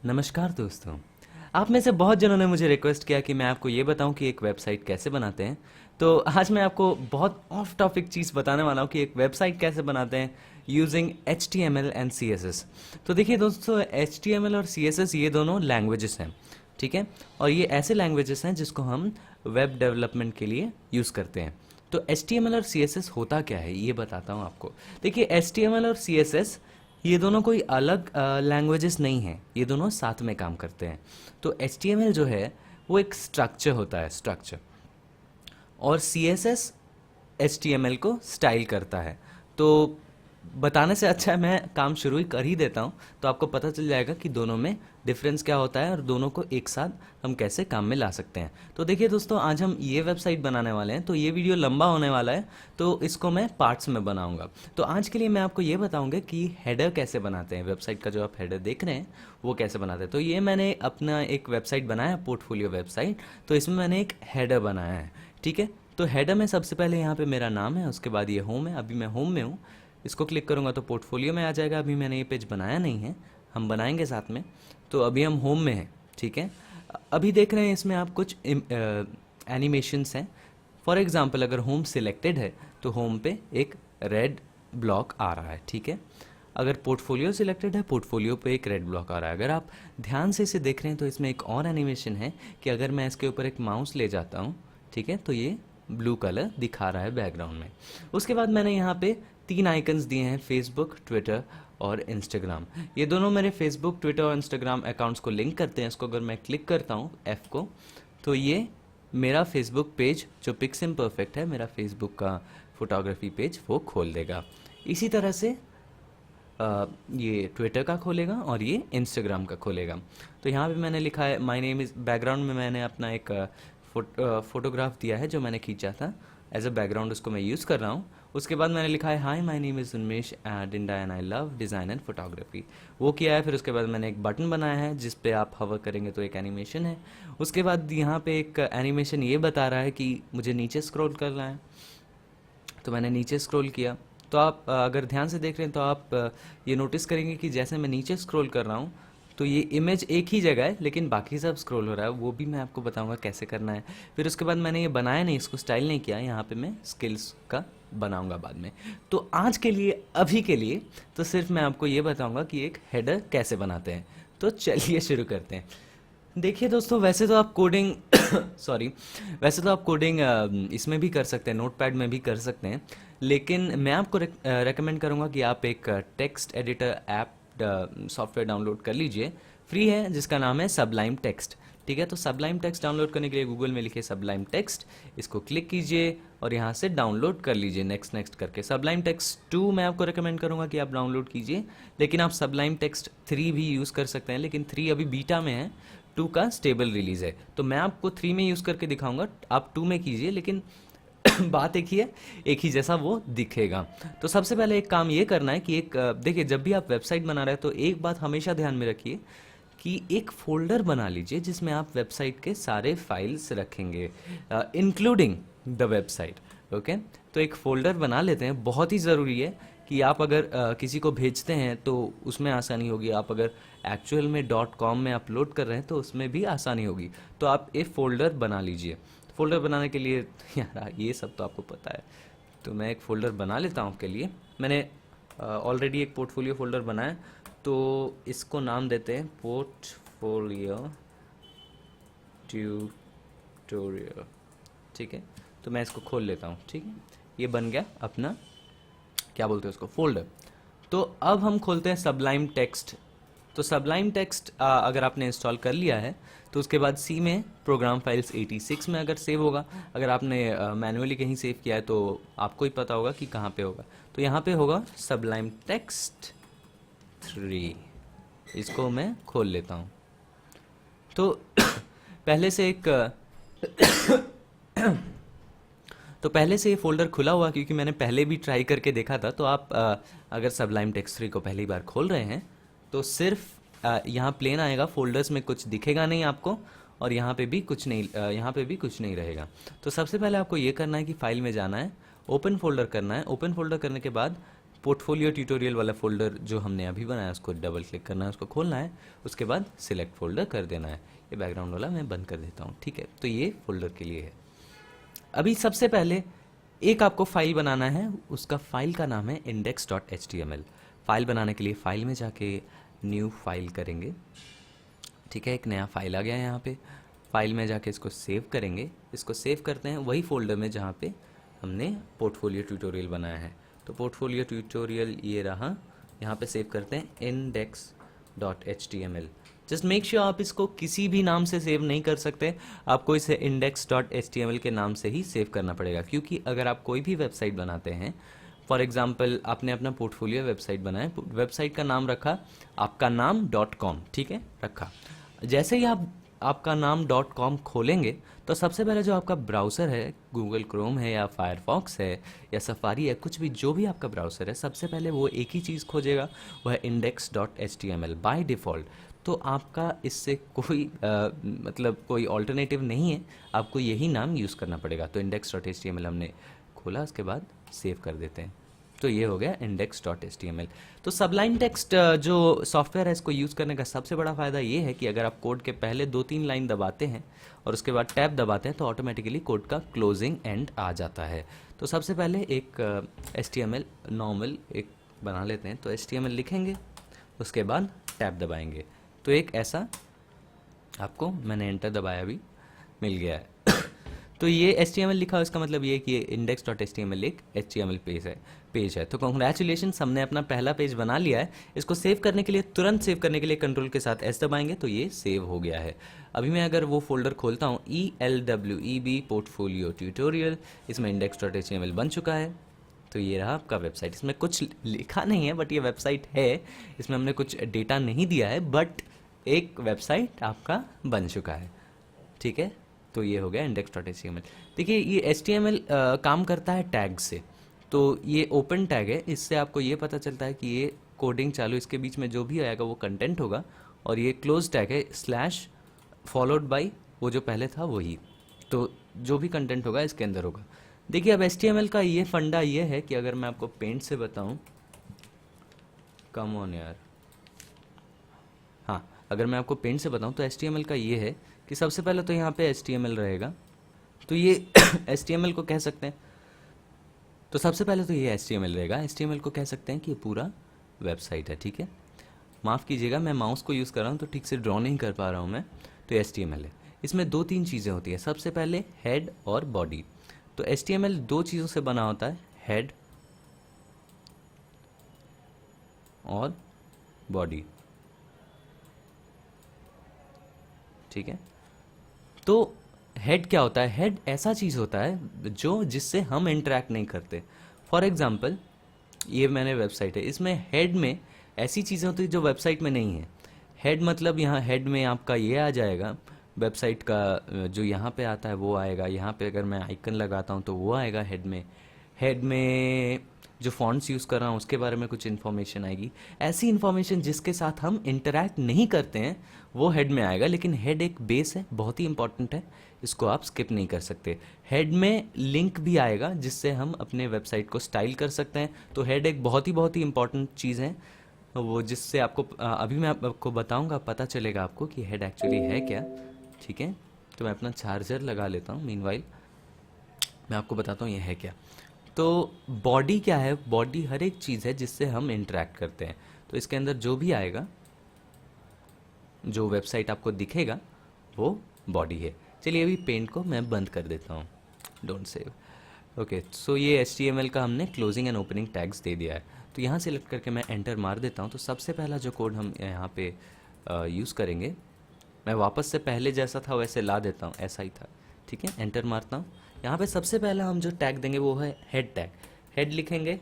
नमस्कार दोस्तों। आप में से बहुत जनों ने मुझे रिक्वेस्ट किया कि मैं आपको ये बताऊं कि एक वेबसाइट कैसे बनाते हैं। तो आज मैं आपको बहुत ऑफ टॉपिक चीज़ बताने वाला हूं कि एक वेबसाइट कैसे बनाते हैं यूजिंग HTML एंड CSS। तो देखिए दोस्तों, HTML और CSS ये दोनों लैंग्वेजेस हैं, ठीक है। और ये ऐसे लैंग्वेजेस हैं जिसको हम वेब डेवलपमेंट के लिए यूज़ करते हैं। तो HTML और CSS होता क्या है ये बताता हूँ आपको। देखिए, HTML और CSS ये दोनों कोई अलग लैंग्वेजेस नहीं हैं, ये दोनों साथ में काम करते हैं। तो HTML जो है वो एक स्ट्रक्चर होता है, स्ट्रक्चर। और CSS HTML को स्टाइल करता है। तो बताने से अच्छा है मैं काम शुरू ही कर ही देता हूँ, तो आपको पता चल जाएगा कि दोनों में डिफरेंस क्या होता है और दोनों को एक साथ हम कैसे काम में ला सकते हैं। तो देखिए दोस्तों, आज हम ये वेबसाइट बनाने वाले हैं, तो ये वीडियो लंबा होने वाला है, तो इसको मैं पार्ट्स में बनाऊंगा। तो आज के लिए मैं आपको ये बताऊंगा कि हेडर कैसे बनाते हैं, वेबसाइट का जो आप हेडर देख रहे हैं वो कैसे बनाते हैं। तो ये मैंने अपना एक वेबसाइट बनाया, पोर्टफोलियो वेबसाइट। तो इसमें मैंने एक हेडर बनाया है, ठीक है। तो हेडर में सबसे पहले यहाँ पे मेरा नाम है, उसके बाद ये होम है। अभी मैं होम में हूँ, इसको क्लिक करूँगा तो पोर्टफोलियो में आ जाएगा। अभी मैंने ये पेज बनाया नहीं है, हम बनाएंगे साथ में। तो अभी हम होम में हैं, ठीक है। अभी देख रहे हैं इसमें आप कुछ एनिमेशंस हैं। फॉर एग्जांपल, अगर होम सिलेक्टेड है तो होम पे एक रेड ब्लॉक आ रहा है, ठीक है। अगर पोर्टफोलियो सिलेक्टेड है, पोर्टफोलियो पे एक रेड ब्लॉक आ रहा है। अगर आप ध्यान से इसे देख रहे हैं तो इसमें एक और एनिमेशन है कि अगर मैं इसके ऊपर एक माउस ले जाता हूँ, ठीक है, तो ये ब्लू कलर दिखा रहा है बैकग्राउंड में। उसके बाद मैंने यहाँ पे 3 आइकन्स दिए हैं, फेसबुक, ट्विटर और इंस्टाग्राम। ये दोनों मेरे फेसबुक, ट्विटर और इंस्टाग्राम अकाउंट्स को लिंक करते हैं। इसको अगर मैं क्लिक करता हूँ F को, तो ये मेरा फेसबुक पेज जो पिक्सिम परफेक्ट है, मेरा फेसबुक का फोटोग्राफी पेज, वो खोल देगा। इसी तरह से ये ट्विटर का खोलेगा और ये इंस्टाग्राम का खोलेगा। तो यहाँ पे मैंने लिखा है माय नेम इज़, बैकग्राउंड में मैंने अपना एक फोटोग्राफ दिया है जो मैंने खींचा था, एज अ बैकग्राउंड उसको मैं यूज़ कर रहा हूँ। उसके बाद मैंने लिखा है hi my name is Unmesh Dinda and I love design and photography, वो किया है। फिर उसके बाद मैंने एक बटन बनाया है जिस पे आप हवर करेंगे तो एक एनिमेशन है। उसके बाद यहाँ पे एक एनिमेशन ये बता रहा है कि मुझे नीचे स्क्रॉल करना है, तो मैंने नीचे स्क्रॉल किया। तो आप अगर ध्यान से देख रहे हैं तो आप ये नोटिस करेंगे कि जैसे मैं नीचे स्क्रॉल कर रहा हूँ तो ये इमेज एक ही जगह है लेकिन बाकी सब स्क्रॉल हो रहा है। वो भी मैं आपको बताऊंगा कैसे करना है। फिर उसके बाद मैंने ये बनाया नहीं, इसको स्टाइल नहीं किया, यहाँ पे मैं स्किल्स का बनाऊंगा बाद में। तो आज के लिए, अभी के लिए तो सिर्फ मैं आपको ये बताऊंगा कि एक हेडर कैसे बनाते हैं। तो चलिए शुरू करते हैं। देखिए दोस्तों, वैसे तो आप कोडिंग सॉरी, वैसे तो आप कोडिंग इसमें भी कर सकते हैं, नोटपैड में भी कर सकते हैं। लेकिन मैं आपको रेकमेंड करूंगा कि आप एक text editor app software download कर लीजिए, फ्री है, जिसका नाम है सबलाइम टेक्स्ट, ठीक है। तो सबलाइम टेक्स्ट डाउनलोड करने के लिए गूगल में लिखिए सबलाइम टेक्स्ट, इसको क्लिक कीजिए और यहाँ से डाउनलोड कर लीजिए नेक्स्ट नेक्स्ट करके। सबलाइम टेक्स्ट 2 मैं आपको रेकमेंड करूँगा कि आप डाउनलोड कीजिए, लेकिन आप सबलाइम टेक्स्ट 3 भी यूज़ कर सकते हैं, लेकिन 3 अभी बीटा में है, 2 का स्टेबल रिलीज है। तो मैं आपको 3 में यूज़ करके दिखाऊंगा, आप 2 में कीजिए, लेकिन बात एक ही है, एक ही जैसा वो दिखेगा। तो सबसे पहले एक काम ये करना है कि एक देखिए, जब भी आप वेबसाइट बना रहे हैं तो एक बात हमेशा ध्यान में रखिए कि एक फोल्डर बना लीजिए जिसमें आप वेबसाइट के सारे फाइल्स रखेंगे, इंक्लूडिंग द वेबसाइट। ओके, तो एक फोल्डर बना लेते हैं, बहुत ही ज़रूरी है कि आप अगर किसी को भेजते हैं तो उसमें आसानी होगी। आप अगर एक्चुअल में .com में अपलोड कर रहे हैं तो उसमें भी आसानी होगी। तो आप एक फ़ोल्डर बना लीजिए। फ़ोल्डर बनाने के लिए यार ये सब तो आपको पता है, तो मैं एक फ़ोल्डर बना लेता हूँ आपके लिए। मैंने ऑलरेडी एक पोर्टफोलियो फ़ोल्डर बनाया, तो इसको नाम देते हैं पोर्टफोलियो ट्यूटोरियल, ठीक है। तो मैं इसको खोल लेता हूँ, ठीक है। ये बन गया अपना, क्या बोलते हैं उसको, फोल्डर। तो अब हम खोलते हैं सबलाइम टेक्स्ट। तो सबलाइम टेक्स्ट अगर आपने इंस्टॉल कर लिया है तो उसके बाद सी में प्रोग्राम फाइल्स 86 में अगर सेव होगा, अगर आपने मैनुअली कहीं सेव किया है तो आपको ही पता होगा कि कहाँ पे होगा। तो यहाँ पे होगा सबलाइम टेक्स्ट 3, इसको मैं खोल लेता हूँ। तो पहले से एक तो पहले से ये फोल्डर खुला हुआ, क्योंकि मैंने पहले भी ट्राई करके देखा था। तो आप अगर सबलाइम टेक्स्ट 3 को पहली बार खोल रहे हैं तो सिर्फ यहाँ प्लेन आएगा, फोल्डर्स में कुछ दिखेगा नहीं आपको, और यहाँ पे भी कुछ नहीं, यहाँ पे भी कुछ नहीं रहेगा। तो सबसे पहले आपको ये करना है कि फाइल में जाना है, ओपन फोल्डर करना है। ओपन फोल्डर करने के बाद पोर्टफोलियो ट्यूटोरियल वाला फोल्डर जो हमने अभी बनाया उसको डबल क्लिक करना है, उसको खोलना है, उसके बाद सिलेक्ट फोल्डर कर देना है। ये बैकग्राउंड वाला मैं बंद कर देता हूँ, ठीक है। तो ये फोल्डर के लिए है। अभी सबसे पहले एक आपको फाइल बनाना है, उसका फाइल का नाम है index.html। फाइल बनाने के लिए फाइल में जाके न्यू फाइल करेंगे, ठीक है। एक नया फाइल आ गया है यहाँ पे। फाइल में जाके इसको सेव करेंगे। इसको सेव करते हैं वही फोल्डर में जहाँ पे हमने पोर्टफोलियो ट्यूटोरियल बनाया है। तो पोर्टफोलियो ट्यूटोरियल ये रहा, यहाँ पे सेव करते हैं index.html। जस्ट मेक श्योर आप इसको किसी भी नाम से सेव नहीं कर सकते, आपको इसे index.html के नाम से ही सेव करना पड़ेगा, क्योंकि अगर आप कोई भी वेबसाइट बनाते हैं, फॉर एग्जाम्पल आपने अपना पोर्टफोलियो वेबसाइट बनाया, वेबसाइट का नाम रखा आपका नाम .com, ठीक है, रखा। जैसे ही आप आपका नाम .com खोलेंगे तो सबसे पहले जो आपका ब्राउज़र है, गूगल क्रोम है या फायरफॉक्स है या सफारी है, कुछ भी जो भी आपका ब्राउज़र है, सबसे पहले वो एक ही चीज़ खोजेगा, वो है index.html बाय डिफ़ॉल्ट। तो आपका इससे कोई मतलब कोई ऑल्टरनेटिव नहीं है, आपको यही नाम यूज़ करना पड़ेगा। तो index.html हमने खोला, उसके बाद सेव कर देते हैं। तो ये हो गया index.html। तो सबलाइन टेक्स्ट जो सॉफ्टवेयर है, इसको यूज़ करने का सबसे बड़ा फ़ायदा ये है कि अगर आप कोड के पहले 2-3 लाइन दबाते हैं और उसके बाद टैब दबाते हैं तो ऑटोमेटिकली कोड का क्लोजिंग एंड आ जाता है। तो सबसे पहले एक HTML नॉर्मल एक बना लेते हैं। तो HTML लिखेंगे, उसके बाद टैब दबाएंगे, तो एक ऐसा आपको, मैंने एंटर दबाया अभी, मिल गया है। तो ये HTML लिखा है, इसका मतलब ये है कि ये index.html एक HTML पेज है। तो कॉन्ग्रेचुलेशंस, हमने अपना पहला पेज बना लिया है। इसको सेव करने के लिए, तुरंत सेव करने के लिए कंट्रोल के साथ S दबाएंगे तो ये सेव हो गया है। अभी मैं अगर वो फोल्डर खोलता हूँ ELWEB पोर्टफोलियो ट्यूटोरियल, इसमें index.html बन चुका है। तो ये रहा आपका वेबसाइट। इसमें कुछ लिखा नहीं है बट ये वेबसाइट है, इसमें हमने कुछ डेटा नहीं दिया है, बट एक वेबसाइट आपका बन चुका है, ठीक है। तो ये हो गया index.html। देखिए ये HTML काम करता है टैग से। तो ये ओपन टैग है, इससे आपको ये पता चलता है कि ये कोडिंग चालू, इसके बीच में जो भी आएगा वो कंटेंट होगा। और ये क्लोज टैग है, स्लैश फॉलोड बाई वो जो पहले था वही, तो जो भी कंटेंट होगा इसके अंदर होगा। देखिए अब HTML का ये फंडा ये है कि अगर मैं आपको पेंट से बताऊं, कम ऑन यार, हाँ, अगर मैं आपको पेंट से बताऊं तो HTML का ये है कि सबसे पहले तो यहाँ पे HTML रहेगा। तो ये HTML को कह सकते हैं, तो सबसे पहले तो ये HTML रहेगा। HTML को कह सकते हैं कि ये पूरा वेबसाइट है, ठीक है। माफ़ कीजिएगा, मैं माउस को यूज़ कर रहा हूँ तो ठीक से ड्रॉ नहीं कर पा रहा हूँ मैं। तो HTML है, इसमें 2-3 चीज़ें होती हैं। सबसे पहले हेड और बॉडी। तो HTML 2 चीज़ों से बना होता है, हेड और बॉडी, ठीक है। तो हेड क्या होता है? हेड ऐसा चीज़ होता है जो जिससे हम इंटरेक्ट नहीं करते। फॉर एग्जांपल ये मैंने वेबसाइट है, इसमें हेड में ऐसी चीज़ें होती है जो वेबसाइट में नहीं है। हेड मतलब यहाँ हेड में आपका ये आ जाएगा, वेबसाइट का जो यहाँ पे आता है वो आएगा। यहाँ पे अगर मैं आइकन लगाता हूँ तो वो आएगा हेड में। हेड में जो फॉन्ट्स यूज़ कर रहा हूँ उसके बारे में कुछ इन्फॉर्मेशन आएगी। ऐसी इन्फॉर्मेशन जिसके साथ हम इंटरैक्ट नहीं करते हैं वो हेड में आएगा। लेकिन हेड एक बेस है, बहुत ही इंपॉर्टेंट है, इसको आप स्किप नहीं कर सकते। हेड में लिंक भी आएगा जिससे हम अपने वेबसाइट को स्टाइल कर सकते हैं। तो हेड एक बहुत ही इंपॉर्टेंट चीज़ है, वो जिससे आपको अभी मैं आपको बताऊंगा, पता चलेगा आपको कि हेड एक्चुअली है क्या, ठीक है। तो मैं अपना चार्जर लगा लेता हूँ, मीनवाइल मैं आपको बताता हूँ ये है क्या। तो बॉडी क्या है? बॉडी हर एक चीज़ है जिससे हम इंटरेक्ट करते हैं। तो इसके अंदर जो भी आएगा, जो वेबसाइट आपको दिखेगा वो बॉडी है। चलिए अभी पेंट को मैं बंद कर देता हूँ, डोंट सेव। ओके, सो ये HTML का हमने क्लोजिंग एंड ओपनिंग टैग्स दे दिया है। तो यहाँ सेलेक्ट करके मैं एंटर मार देता हूँ। तो सबसे पहला जो कोड हम यहाँ पे यूज़ करेंगे, मैं वापस से पहले जैसा था वैसे ला देता हूँ, ऐसा ही था, ठीक है। एंटर मारता हूँ। यहाँ पे सबसे पहला हम जो टैग देंगे वो है हेड टैग। हेड लिखेंगे,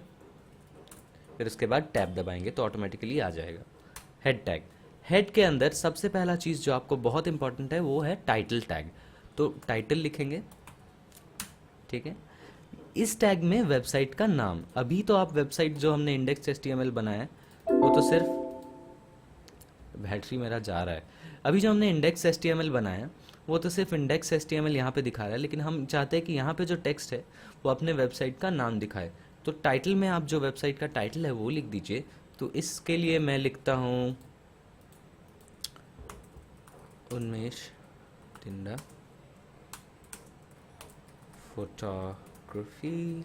फिर उसके बाद टैब दबाएंगे तो ऑटोमेटिकली आ जाएगा हेड टैग। हेड के अंदर सबसे पहला चीज़ जो आपको बहुत इंपॉर्टेंट है वो है टाइटल टैग। तो टाइटल लिखेंगे, ठीक है। इस टैग में वेबसाइट का नाम, अभी तो आप वेबसाइट जो हमने index.html बनाया है वो तो सिर्फ, बैटरी मेरा जा रहा है, अभी जो हमने index.html बनाया वो तो सिर्फ index.html यहाँ पे दिखा रहा है। लेकिन हम चाहते हैं कि यहाँ पे जो टेक्स्ट है वो अपने वेबसाइट का नाम दिखाए। तो टाइटल में आप जो वेबसाइट का टाइटल है वो लिख दीजिए। तो इसके लिए मैं लिखता हूँ उन्मेष टिंडा फोटोग्राफी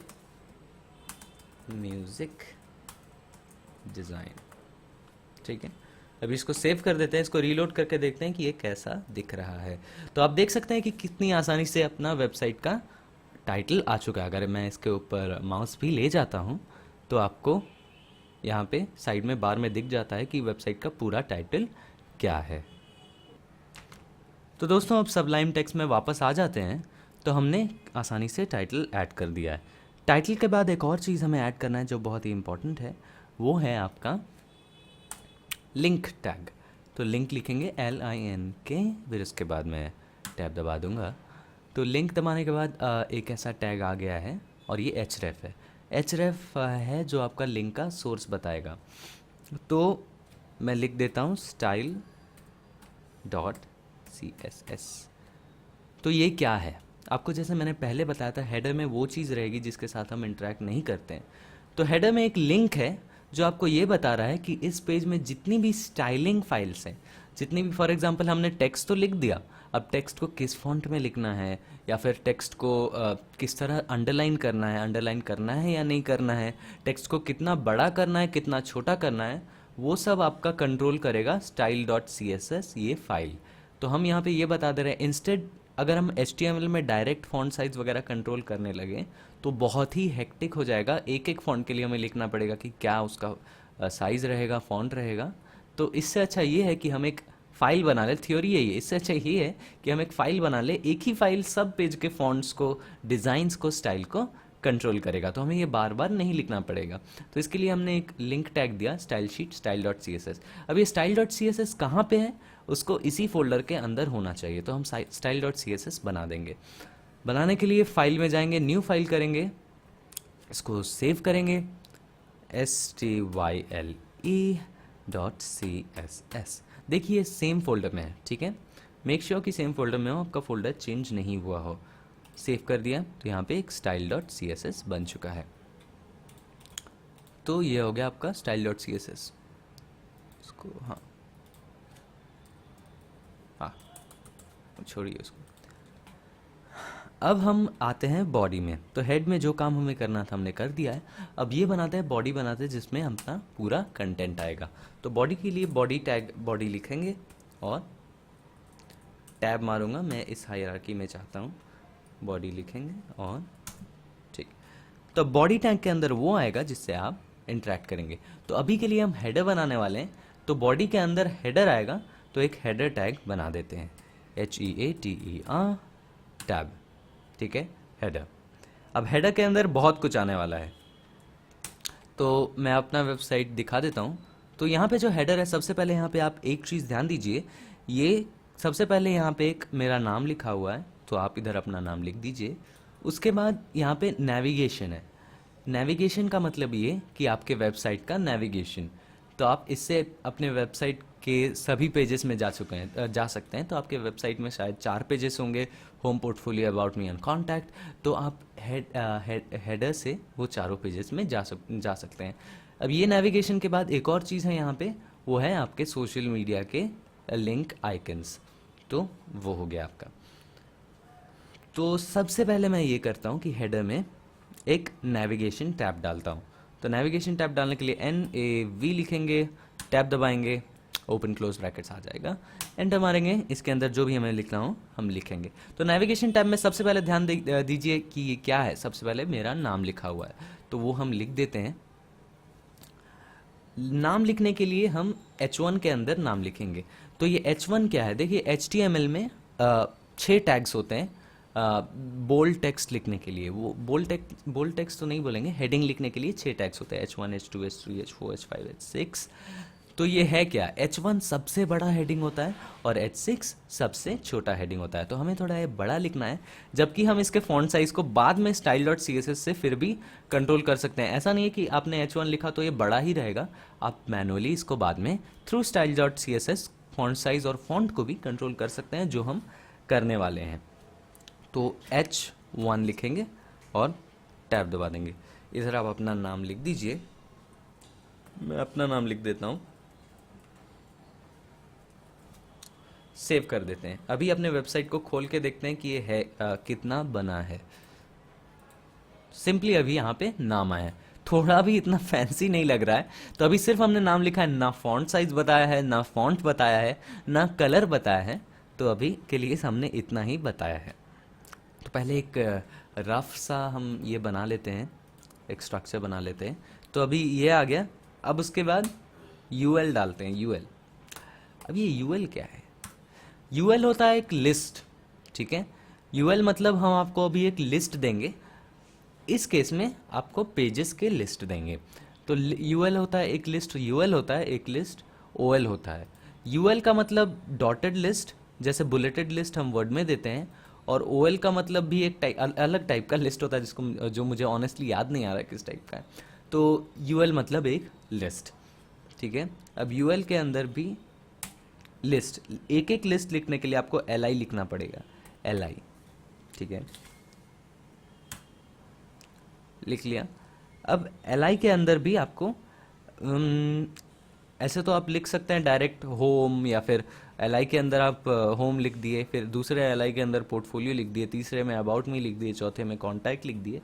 म्यूज़िक डिज़ाइन। ठीक है, अभी इसको सेव कर देते हैं, इसको रीलोड करके देखते हैं कि ये कैसा दिख रहा है। तो आप देख सकते हैं कि कितनी आसानी से अपना वेबसाइट का टाइटल आ चुका है। अगर मैं इसके ऊपर माउस भी ले जाता हूँ तो आपको यहाँ पे साइड में बार में दिख जाता है कि वेबसाइट का पूरा टाइटल क्या है। तो दोस्तों अब सबलाइम टेक्स्ट में वापस आ जाते हैं। तो हमने आसानी से टाइटल ऐड कर दिया है। टाइटल के बाद एक और चीज़ हमें ऐड करना है जो बहुत ही इम्पोर्टेंट है, वो है आपका लिंक टैग। तो लिंक लिखेंगे LINK, फिर उसके बाद मैं टैब दबा दूंगा। तो लिंक दबाने के बाद एक ऐसा टैग आ गया है और ये href है। href है जो आपका लिंक का सोर्स बताएगा। तो मैं लिख देता हूँ style.css। तो ये क्या है, आपको जैसे मैंने पहले बताया था, हेडर में वो चीज़ रहेगी जिसके साथ हम इंटरेक्ट नहीं करते हैं। तो हेडर में एक लिंक है जो आपको ये बता रहा है कि इस पेज में जितनी भी स्टाइलिंग फाइल्स हैं, जितनी भी, फॉर एग्जांपल हमने टेक्स्ट तो लिख दिया, अब टेक्स्ट को किस फॉन्ट में लिखना है, या फिर टेक्स्ट को किस तरह अंडरलाइन करना है या नहीं करना है, टेक्स्ट को कितना बड़ा करना है, कितना छोटा करना है, वो सब आपका कंट्रोल करेगा style.css ये फाइल। तो हम यहाँ पे ये बता दे रहे हैं, इंस्टेड अगर हम HTML में डायरेक्ट फॉन्ट साइज वगैरह कंट्रोल करने लगे तो बहुत ही हेक्टिक हो जाएगा। एक एक फॉन्ट के लिए हमें लिखना पड़ेगा कि क्या उसका साइज़ रहेगा, फॉन्ट रहेगा। तो इससे अच्छा ये है कि हम एक फ़ाइल बना ले, थ्योरी है ये, इससे अच्छा ये है कि हम एक फ़ाइल बना ले, एक ही फाइल सब पेज के फॉन्ट्स को, डिज़ाइंस को, स्टाइल को कंट्रोल करेगा। तो हमें ये बार बार नहीं लिखना पड़ेगा। तो इसके लिए हमने एक लिंक टैग दिया, स्टाइल शीट style.css। अब ये style.css कहाँ पे है, उसको इसी फोल्डर के अंदर होना चाहिए। तो हम style.css बना देंगे। बनाने के लिए फाइल में जाएंगे, न्यू फाइल करेंगे, इसको सेव करेंगे style.css। देखिए सेम फोल्डर में है, ठीक है। मेक श्योर कि सेम फोल्डर में हो, आपका फोल्डर चेंज नहीं हुआ हो। सेव कर दिया तो यहाँ पे एक style.css बन चुका है। तो ये हो गया आपका style.css। इसको हाँ छोड़िए उसको। अब हम आते हैं बॉडी में। तो हेड में जो काम हमें करना था हमने कर दिया है। अब ये बनाते हैं, बॉडी बनाते हैं जिसमें अपना पूरा कंटेंट आएगा। तो बॉडी के लिए बॉडी टैग, बॉडी लिखेंगे और टैब मारूंगा। मैं इस हायरार्की में चाहता हूँ, बॉडी लिखेंगे और ठीक। तो बॉडी टैग के अंदर वो आएगा जिससे आप इंटरेक्ट करेंगे। तो अभी के लिए हम हेडर बनाने वाले हैं। तो बॉडी के अंदर हेडर आएगा, तो एक हेडर टैग बना देते हैं, HEADER टैब, ठीक है, हेडर। अब हेडर के अंदर बहुत कुछ आने वाला है, तो मैं अपना वेबसाइट दिखा देता हूँ। तो यहाँ पे जो हेडर है, सबसे पहले यहाँ पे आप एक चीज़ ध्यान दीजिए, ये सबसे पहले यहाँ पे एक मेरा नाम लिखा हुआ है, तो आप इधर अपना नाम लिख दीजिए। उसके बाद यहाँ पे नेविगेशन है। नेविगेशन का मतलब ये कि आपके वेबसाइट का नेविगेशन। तो आप इससे अपने वेबसाइट के सभी पेजेस में जा सकते हैं। तो आपके वेबसाइट में शायद 4 पेजेस होंगे, home, portfolio, about me and contact. तो आप हेडर से वो चारों पेजेस में जा सकते हैं। अब ये नेविगेशन के बाद एक और चीज़ है यहाँ पे, वो है आपके सोशल मीडिया के लिंक आइकन्स। तो वो हो गया आपका। तो सबसे पहले मैं ये करता हूँ कि हेडर में एक नेविगेशन टैब डालता हूँ। तो नेविगेशन टैब डालने के लिए NAV लिखेंगे, टैब दबाएंगे, ओपन क्लोज ब्रैकेट्स आ जाएगा, एंटर मारेंगे। इसके अंदर जो भी हमें लिखना हो हम लिखेंगे। तो नेविगेशन टैब में सबसे पहले ध्यान दीजिए कि ये क्या है। सबसे पहले मेरा नाम लिखा हुआ है, तो वो हम लिख देते हैं। नाम लिखने के लिए हम H1 के अंदर नाम लिखेंगे। तो ये H1 क्या है, देखिए HTML में 6 टैग्स होते हैं बोल्ड टेक्स्ट लिखने के लिए। वो बोल्ड टेक्स्ट तो नहीं बोलेंगे, हेडिंग लिखने के लिए 6 टैग्स होते हैं, H1, H2, H3, H4, H5, H6। तो ये है क्या, H1 सबसे बड़ा हेडिंग होता है और H6 सबसे छोटा हेडिंग होता है। तो हमें थोड़ा ये बड़ा लिखना है, जबकि हम इसके फॉन्ट साइज को बाद में style.css से फिर भी कंट्रोल कर सकते हैं। ऐसा नहीं है कि आपने H1 लिखा तो ये बड़ा ही रहेगा, आप मैनुअली इसको बाद में थ्रू style.css फॉन्ट साइज और फॉन्ट को भी कंट्रोल कर सकते हैं, जो हम करने वाले हैं। तो H1 लिखेंगे और टैब दबा देंगे। इधर आप अपना नाम लिख दीजिए, मैं अपना नाम लिख देता हूँ, सेव कर देते हैं। अभी अपने वेबसाइट को खोल के देखते हैं कि ये है कितना बना है। सिंपली अभी यहाँ पे नाम आया है, थोड़ा भी इतना फैंसी नहीं लग रहा है। तो अभी सिर्फ हमने नाम लिखा है, ना फॉन्ट साइज बताया है, ना फॉन्ट बताया है, ना कलर बताया है। तो अभी के लिए हमने इतना ही बताया है। तो पहले एक रफ सा हम ये बना लेते हैं, एक स्ट्रक्चर बना लेते हैं। तो अभी ये आ गया। अब उसके बाद यूएल डालते हैं, यूएल। अब ये यूएल क्या है? यूएल होता है एक लिस्ट, ठीक है। यूएल मतलब हम आपको अभी एक लिस्ट देंगे, इस केस में आपको पेजेस के लिस्ट देंगे। तो यूएल होता है एक लिस्ट, यूएल होता है एक लिस्ट, ओएल होता है। यूएल का मतलब डॉटेड लिस्ट, जैसे बुलेटेड लिस्ट हम वर्ड में देते हैं। और ओएल का मतलब भी एक अलग टाइप का लिस्ट होता है, जिसको जो मुझे ऑनेस्टली याद नहीं आ रहा है किस टाइप का है। तो यूएल मतलब एक लिस्ट, ठीक है। अब यूएल के अंदर भी लिस्ट, एक एक लिस्ट लिखने के लिए आपको एल आई लिखना पड़ेगा, एल आई, ठीक है, लिख लिया। अब एल आई के अंदर भी आपको ऐसे तो आप लिख सकते हैं डायरेक्ट होम, या फिर एल आई के अंदर आप होम लिख दिए, फिर दूसरे एल आई के अंदर पोर्टफोलियो लिख दिए, तीसरे में अबाउट मी लिख दिए, चौथे में कॉन्टैक्ट लिख दिए।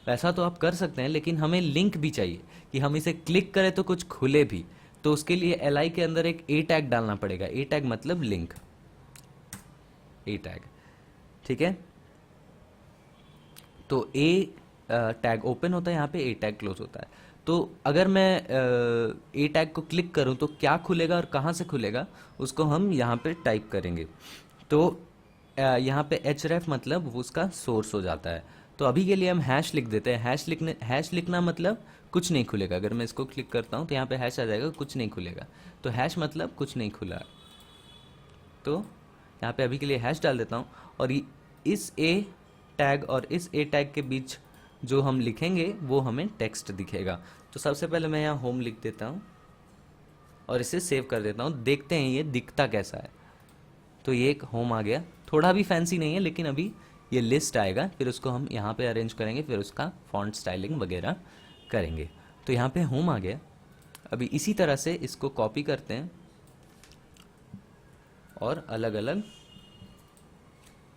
वैसा तो आप कर सकते हैं, लेकिन हमें लिंक भी चाहिए कि हम इसे क्लिक करें तो कुछ खुले भी। तो उसके लिए एल आई के अंदर एक ए टैग डालना पड़ेगा। ए टैग मतलब लिंक, ए टैग, ठीक है। तो ए टैग ओपन होता है यहाँ पे, ए टैग क्लोज होता है। तो अगर मैं ए टैग को क्लिक करूँ तो क्या खुलेगा और कहाँ से खुलेगा, उसको हम यहाँ पे टाइप करेंगे। तो यहाँ पे एच रेफ मतलब वो उसका सोर्स हो जाता है। तो अभी के लिए हम हैश लिख देते हैं। हैश लिखना मतलब कुछ नहीं खुलेगा। अगर मैं इसको क्लिक करता हूँ तो यहाँ पे हैश आ जाएगा, कुछ नहीं खुलेगा। तो हैश मतलब कुछ नहीं खुला। तो यहाँ पे अभी के लिए हैश डाल देता हूँ, और इस ए टैग और इस ए टैग के बीच जो हम लिखेंगे वो हमें टेक्स्ट दिखेगा। तो सबसे पहले मैं यहाँ होम लिख देता हूँ और इसे सेव कर देता हूँ। देखते हैं ये दिखता कैसा है। तो ये एक होम आ गया, थोड़ा भी फैंसी नहीं है, लेकिन अभी ये लिस्ट आएगा, फिर उसको हम यहाँ पे अरेंज करेंगे, फिर उसका फॉन्ट स्टाइलिंग वगैरह करेंगे। तो यहाँ पे होम आ गया। अभी इसी तरह से इसको कॉपी करते हैं और अलग अलग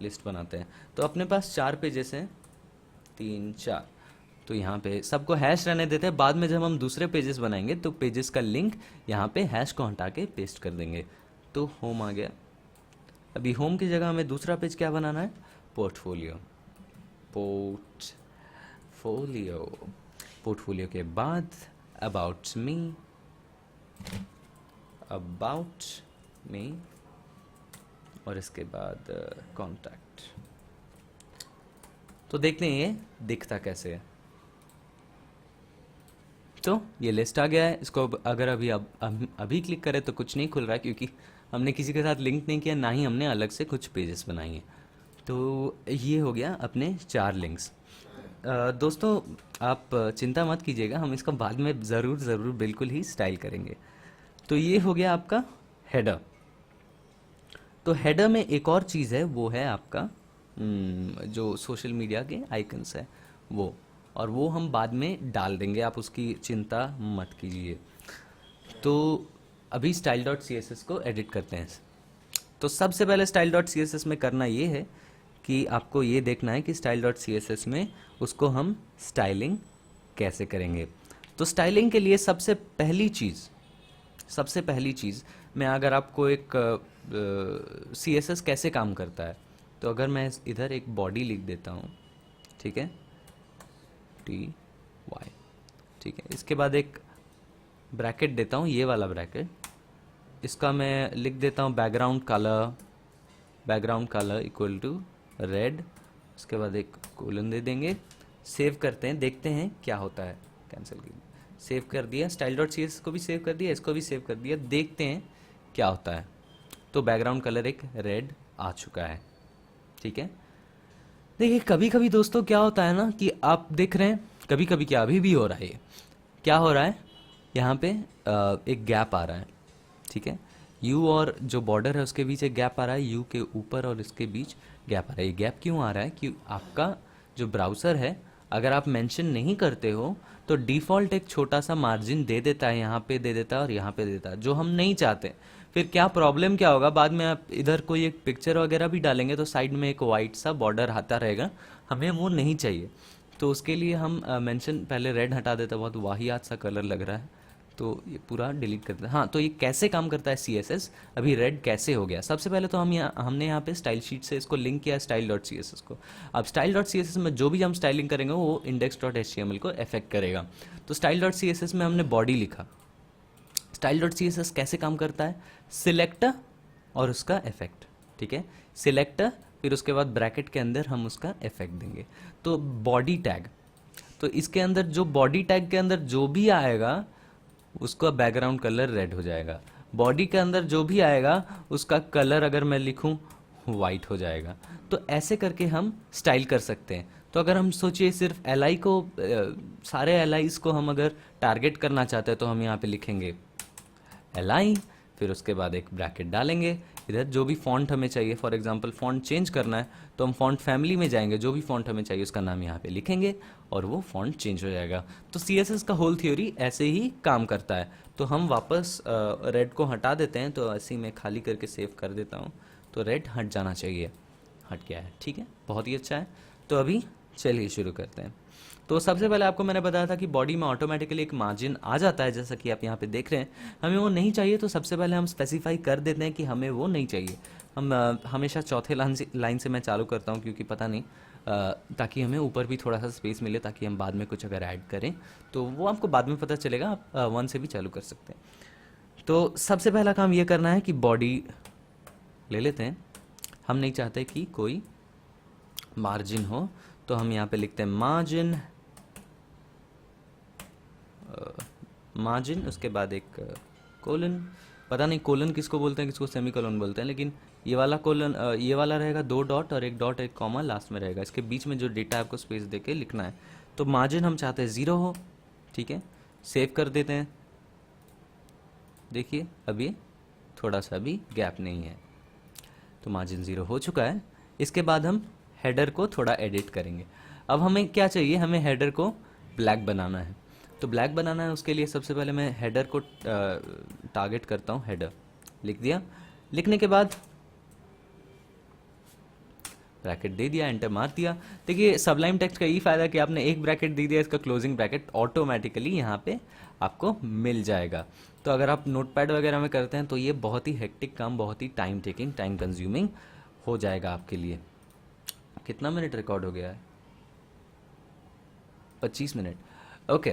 लिस्ट बनाते हैं। तो अपने पास 4 पेजेस हैं, 3 4। तो यहाँ पे सबको हैश रहने देते हैं। बाद में जब हम दूसरे पेजेस बनाएंगे तो पेजेस का लिंक यहाँ पे हैश को हटा के पेस्ट कर देंगे। तो होम आ गया। अभी होम की जगह हमें दूसरा पेज क्या बनाना है? पोर्टफोलियो। पोर्टफोलियो, पोर्टफोलियो के बाद अबाउट मी, अबाउट मी, और इसके बाद कॉन्टैक्ट। तो देखते हैं ये दिखता कैसे है। तो ये लिस्ट आ गया है। इसको अगर अभी क्लिक करें तो कुछ नहीं खुल रहा है, क्योंकि हमने किसी के साथ लिंक नहीं किया, ना ही हमने अलग से कुछ पेजेस बनाए हैं। तो ये हो गया अपने 4 लिंक्स। दोस्तों आप चिंता मत कीजिएगा, हम इसका बाद में ज़रूर ज़रूर बिल्कुल ही स्टाइल करेंगे। तो ये हो गया आपका हेडर। तो हेडर में एक और चीज़ है, वो है आपका जो सोशल मीडिया के आइकन्स है वो, और वो हम बाद में डाल देंगे, आप उसकी चिंता मत कीजिए। तो अभी style dot C S S को एडिट करते हैं। तो सबसे पहले style dot C S S में करना ये है कि आपको ये देखना है कि style dot C S S में उसको हम स्टाइलिंग कैसे करेंगे। तो स्टाइलिंग के लिए सबसे पहली चीज़ मैं अगर आपको एक सी एस एस कैसे काम करता है, तो अगर मैं इधर एक बॉडी लिख देता हूँ, ठीक है, टी वाई, ठीक है, इसके बाद एक ब्रैकेट देता हूँ, ये वाला ब्रैकेट, इसका मैं लिख देता हूँ background colour equal to red, उसके बाद एक कोलन दे देंगे। सेव करते हैं, देखते हैं क्या होता है। कैंसिल कीजिए, सेव कर दिया। स्टाइल डॉट सी एस को भी सेव कर दिया, इसको भी सेव कर दिया, देखते हैं क्या होता है। तो बैकग्राउंड कलर एक रेड आ चुका है, ठीक है। देखिए कभी कभी दोस्तों क्या होता है ना कि आप देख रहे हैं, कभी कभी क्या अभी भी हो रहा है, ये क्या हो रहा है, यहाँ पे एक गैप आ रहा है, ठीक है। यू और जो बॉर्डर है उसके बीच एक गैप आ रहा है, यू के ऊपर और इसके बीच गैप आ रहा है। ये गैप क्यों आ रहा है? कि आपका जो ब्राउज़र है अगर आप मेंशन नहीं करते हो तो डिफ़ॉल्ट एक छोटा सा मार्जिन दे देता है, यहाँ पे दे देता है और यहाँ पे दे देता है, जो हम नहीं चाहते। फिर क्या प्रॉब्लम क्या होगा, बाद में आप इधर कोई एक पिक्चर वगैरह भी डालेंगे तो साइड में एक वाइट सा बॉर्डर आता रहेगा, हमें वो नहीं चाहिए। तो उसके लिए हम मेंशन पहले रेड हटा देते हैं, बहुत वाहियात सा कलर लग रहा है, तो ये पूरा डिलीट कर देते हैं। हाँ, तो ये कैसे काम करता है CSS, अभी रेड कैसे हो गया। सबसे पहले तो हमने यहाँ पे स्टाइल शीट से इसको लिंक किया style dot C S S को। अब style dot C S S में जो भी हम स्टाइलिंग करेंगे वो index dot H T M L को अफेक्ट करेगा। तो style dot C S S में हमने बॉडी लिखा। Style dot C S S कैसे काम करता है, सिलेक्ट और उसका इफेक्ट, ठीक है, सिलेक्ट, फिर उसके बाद ब्रैकेट के अंदर हम उसका इफेक्ट देंगे। तो बॉडी टैग, तो इसके अंदर जो बॉडी टैग के अंदर जो भी आएगा उसका बैकग्राउंड कलर रेड हो जाएगा। बॉडी के अंदर जो भी आएगा उसका कलर अगर मैं लिखूं वाइट हो जाएगा। तो ऐसे करके हम स्टाइल कर सकते हैं। तो अगर हम सोचिए सिर्फ एल को सारे एल को हम अगर टारगेट करना चाहते हैं तो हम यहाँ पे लिखेंगे एल, फिर उसके बाद एक ब्रैकेट डालेंगे। इधर जो भी फॉन्ट हमें चाहिए, फॉर एग्जांपल फॉन्ट चेंज करना है तो हम फॉन्ट फैमिली में जाएंगे, जो भी फॉन्ट हमें चाहिए उसका नाम यहाँ पे लिखेंगे और वो फॉन्ट चेंज हो जाएगा। तो CSS का होल थ्योरी ऐसे ही काम करता है। तो हम वापस रेड को हटा देते हैं, तो ऐसे ही मैं खाली करके सेव कर देता हूँ, तो रेड हट जाना चाहिए, हट गया है, ठीक है, बहुत ही अच्छा है। तो अभी चलिए शुरू करते हैं। तो सबसे पहले आपको मैंने बताया था कि बॉडी में ऑटोमेटिकली एक मार्जिन आ जाता है, जैसा कि आप यहाँ पे देख रहे हैं। हमें वो नहीं चाहिए तो सबसे पहले हम स्पेसिफाई कर देते हैं कि हमें वो नहीं चाहिए। हम हमेशा चौथे लाइन से मैं चालू करता हूँ, क्योंकि पता नहीं ताकि हमें ऊपर भी थोड़ा सा स्पेस मिले, ताकि हम बाद में कुछ अगर ऐड करें तो वो आपको बाद में पता चलेगा। आप 1 से भी चालू कर सकते हैं। तो सबसे पहला काम ये करना है कि बॉडी ले लेते हैं। हम नहीं चाहते कि कोई मार्जिन हो, तो हम यहाँ पे लिखते हैं मार्जिन, मार्जिन, उसके बाद एक कोलन। पता नहीं कोलन किसको बोलते हैं, किसको सेमी कोलन बोलते हैं, लेकिन ये वाला कोलन, ये वाला रहेगा 2 डॉट और एक डॉट, एक कॉमा लास्ट में रहेगा। इसके बीच में जो डेटा आपको स्पेस देके लिखना है। तो मार्जिन हम चाहते हैं 0 हो, ठीक है, सेव कर देते हैं। देखिए अभी थोड़ा सा भी गैप नहीं है, तो मार्जिन 0 हो चुका है। इसके बाद हम हेडर को थोड़ा एडिट करेंगे। अब हमें क्या चाहिए, हमें हेडर को ब्लैक बनाना है। तो ब्लैक बनाना है, उसके लिए सबसे पहले मैं हेडर को टारगेट करता हूँ, हेडर लिख दिया। लिखने के बाद ब्रैकेट दे दिया, एंटर मार दिया। देखिए सबलाइम टेक्स्ट का यही फायदा कि आपने एक ब्रैकेट दे दिया, इसका क्लोजिंग ब्रैकेट ऑटोमेटिकली यहाँ पे आपको मिल जाएगा। तो अगर आप नोटपैड वगैरह में करते हैं तो ये बहुत ही हेक्टिक काम, बहुत ही टाइम टेकिंग, टाइम कंज्यूमिंग हो जाएगा आपके लिए। कितना मिनट रिकॉर्ड हो गया है, 25 मिनट, ओके।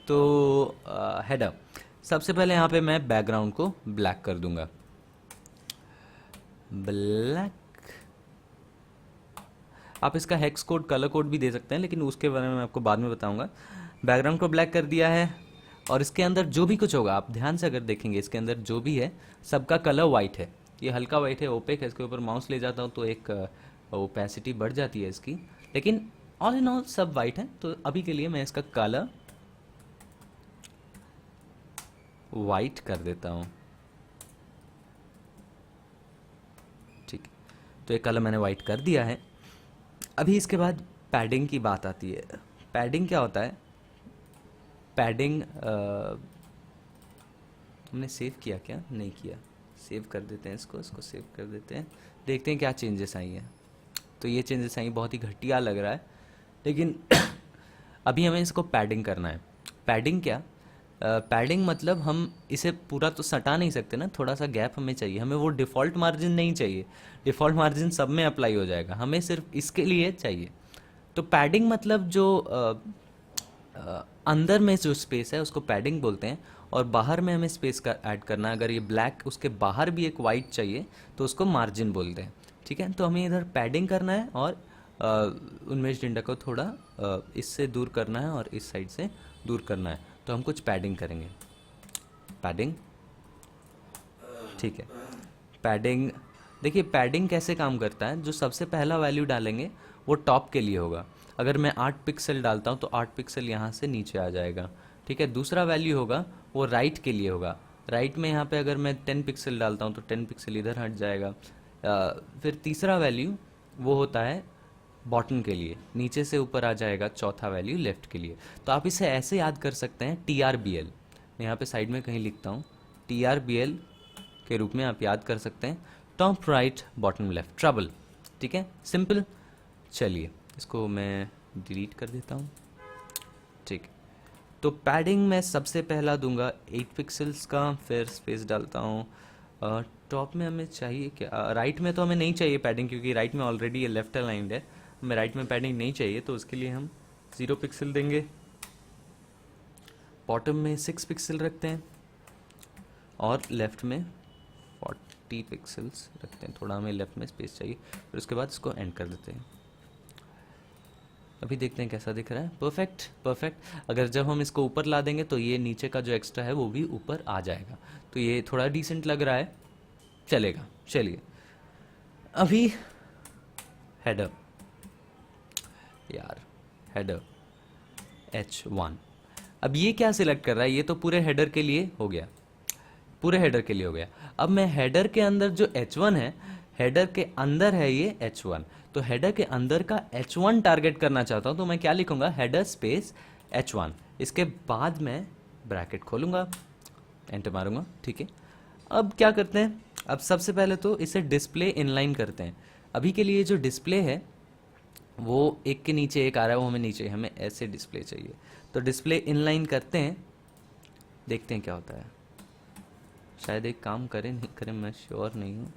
तो हेडर, सबसे पहले यहाँ पे मैं बैकग्राउंड को ब्लैक कर दूंगा, ब्लैक। आप इसका हेक्स कोड, कलर कोड भी दे सकते हैं, लेकिन उसके बारे में मैं आपको बाद में बताऊंगा। बैकग्राउंड को ब्लैक कर दिया है, और इसके अंदर जो भी कुछ होगा, आप ध्यान से अगर देखेंगे इसके अंदर जो भी है सबका कलर वाइट है। ये हल्का वाइट है, ओपेक है, इसके ऊपर माउस ले जाता हूँ तो एक ओपेसिटी बढ़ जाती है इसकी, लेकिन ऑल इन ऑल सब वाइट है। तो अभी के लिए मैं इसका कलर वाइट कर देता हूँ, ठीक है। तो एक कलर मैंने वाइट कर दिया है। अभी इसके बाद पैडिंग की बात आती है। पैडिंग क्या होता है, पैडिंग हमने सेव किया क्या, नहीं किया, सेव कर देते हैं इसको सेव कर देते हैं, देखते हैं क्या चेंजेस आई हैं। तो ये चेंजेस आई, बहुत ही घटिया लग रहा है, लेकिन अभी हमें इसको पैडिंग करना है। पैडिंग क्या, पैडिंग मतलब हम इसे पूरा तो सटा नहीं सकते ना, थोड़ा सा गैप हमें चाहिए। हमें वो डिफ़ॉल्ट मार्जिन नहीं चाहिए, डिफ़ॉल्ट मार्जिन सब में अप्लाई हो जाएगा, हमें सिर्फ इसके लिए चाहिए। तो पैडिंग मतलब जो अंदर में जो स्पेस है उसको पैडिंग बोलते हैं, और बाहर में हमें स्पेस का ऐड करना है। अगर ये ब्लैक, उसके बाहर भी एक वाइट चाहिए तो उसको मार्जिन बोलते हैं, ठीक है। तो हमें इधर पैडिंग करना है और उन्मेष डिंडा को थोड़ा इससे दूर करना है और इस साइड से दूर करना है। तो हम कुछ पैडिंग करेंगे, पैडिंग, ठीक है। पैडिंग, देखिए पैडिंग कैसे काम करता है, जो सबसे पहला वैल्यू डालेंगे वो टॉप के लिए होगा। अगर मैं 8 पिक्सल डालता हूँ तो 8 पिक्सल यहाँ से नीचे आ जाएगा, ठीक है। दूसरा वैल्यू होगा वो राइट के लिए होगा। राइट में यहाँ पे अगर मैं 10 पिक्सल डालता हूँ तो 10 पिक्सल इधर हट जाएगा। फिर तीसरा वैल्यू वो होता है बॉटम के लिए, नीचे से ऊपर आ जाएगा चौथा वैल्यू लेफ्ट के लिए। तो आप इसे ऐसे याद कर सकते हैं, TRBL, मैं यहाँ पे साइड में कहीं लिखता हूँ, TRBL के रूप में आप याद कर सकते हैं, top right bottom left trouble. ठीक है, सिंपल। चलिए इसको मैं डिलीट कर देता हूँ। ठीक, तो पैडिंग मैं सबसे पहला दूंगा 8 पिक्सल्स का, फिर स्पेस डालता हूँ। टॉप में हमें चाहिए क्या, राइट में तो हमें नहीं चाहिए पैडिंग, क्योंकि राइट में ऑलरेडी ये लेफ्ट अलाइंड है, हमें राइट में पैडिंग नहीं चाहिए, तो उसके लिए हम 0 पिक्सल देंगे। बॉटम में 6 पिक्सल रखते हैं और लेफ्ट में 40 पिक्सल्स रखते हैं, थोड़ा हमें लेफ्ट में स्पेस चाहिए, फिर उसके बाद इसको एंड कर देते हैं। अभी देखते हैं कैसा दिख रहा है। Perfect perfect. अगर जब हम इसको ऊपर ला देंगे तो ये नीचे का जो एक्स्ट्रा है वो भी ऊपर आ जाएगा, तो ये थोड़ा डिसेंट लग रहा है, चलेगा। चलिए अभी हेडर, यार हेडर H1, अब ये क्या सिलेक्ट कर रहा है, ये तो पूरे हेडर के लिए हो गया, पूरे हेडर के लिए हो गया। अब मैं हेडर के अंदर जो H1 है, हेडर के अंदर है ये H1, तो हेडर के अंदर का H1 टारगेट करना चाहता हूं, तो मैं क्या लिखूंगा, हेडर स्पेस H1, इसके बाद मैं ब्रैकेट खोलूंगा, एंटर मारूंगा। ठीक है, अब क्या करते हैं, अब सबसे पहले तो इसे डिस्प्ले इनलाइन करते हैं। अभी के लिए जो डिस्प्ले है वो एक के नीचे एक आ रहा है, वो हमें नीचे, हमें ऐसे डिस्प्ले चाहिए, तो डिस्प्ले इनलाइन करते हैं, देखते हैं क्या होता है। शायद एक काम करे नहीं करे, मैं श्योर नहीं हूँ,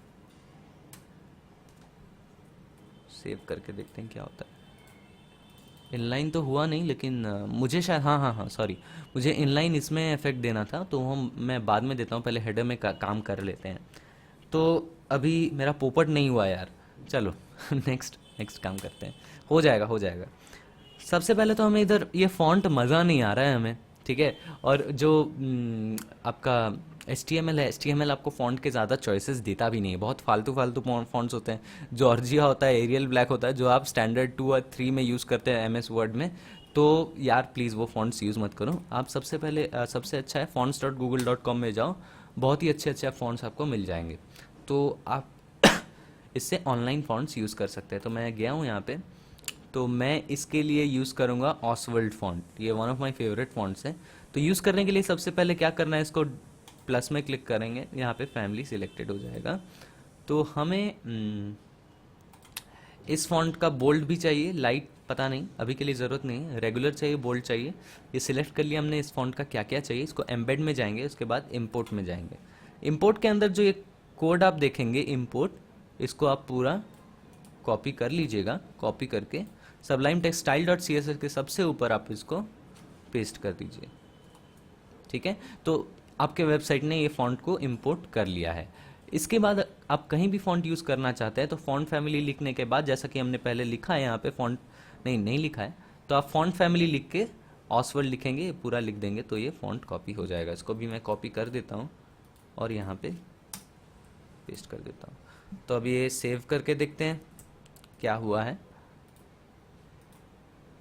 सेव करके देखते हैं क्या होता है। इनलाइन तो हुआ नहीं, लेकिन मुझे शायद, हाँ सॉरी, मुझे इनलाइन इसमें इफेक्ट देना था, तो मैं बाद में देता हूँ, पहले हेडर में काम कर लेते हैं। तो अभी मेरा पोपट नहीं हुआ यार, चलो नेक्स्ट काम करते हैं, हो जाएगा हो जाएगा। सबसे पहले तो हमें इधर ये फॉन्ट मज़ा नहीं आ रहा है हमें, ठीक है। और जो आपका HTML है, HTML आपको फॉन्ट के ज़्यादा चॉइसेस देता भी नहीं है, बहुत फालतू फालतू फॉन्ट्स होते हैं। जॉर्जिया होता है, एरियल ब्लैक होता है, जो आप स्टैंडर्ड 2 और 3 में यूज़ करते हैं MS वर्ड में, तो यार प्लीज़ वो फॉन्ट्स यूज़ मत करो। आप सबसे पहले सबसे अच्छा है fonts.google.com में जाओ, बहुत ही अच्छे अच्छे फॉन्ट्स आपको मिल जाएंगे, तो आप इससे ऑनलाइन फॉन्ट्स यूज़ कर सकते हैं। तो मैं गया हूँ यहाँ पे, तो मैं इसके लिए यूज़ करूँगा ऑसवर्ल्ड फॉन्ट, ये one of my favourite fonts है। तो यूज़ करने के लिए सबसे पहले क्या करना है, इसको प्लस में क्लिक करेंगे, यहाँ पे फैमिली सिलेक्टेड हो जाएगा। तो हमें इस फॉन्ट का बोल्ड भी चाहिए, लाइट पता नहीं, अभी के लिए ज़रूरत नहीं है, रेगुलर चाहिए, बोल्ड चाहिए। ये सिलेक्ट कर लिया हमने, इस फॉन्ट का क्या क्या चाहिए, इसको एम्बेड में जाएंगे, उसके बाद इम्पोर्ट में जाएंगे। इम्पोर्ट के अंदर जो ये कोड आप देखेंगे इम्पोर्ट, इसको आप पूरा कॉपी कर लीजिएगा, कॉपी करके Sublime text style dot CSS के सबसे ऊपर आप इसको पेस्ट कर दीजिए। ठीक है, तो आपके वेबसाइट ने ये फॉन्ट को इंपोर्ट कर लिया है। इसके बाद आप कहीं भी फॉन्ट यूज़ करना चाहते हैं, तो फॉन्ट फैमिली लिखने के बाद, जैसा कि हमने पहले लिखा है यहाँ पे, फॉन्ट नहीं लिखा है, तो आप फॉन्ट फैमिली लिख के ऑसवर्ल्ड लिखेंगे, पूरा लिख देंगे, तो ये फॉन्ट कॉपी हो जाएगा। इसको भी मैं कॉपी कर देता हूँ और यहाँ पे पेस्ट कर देता हूँ। तो अब ये सेव करके देखते हैं क्या हुआ है।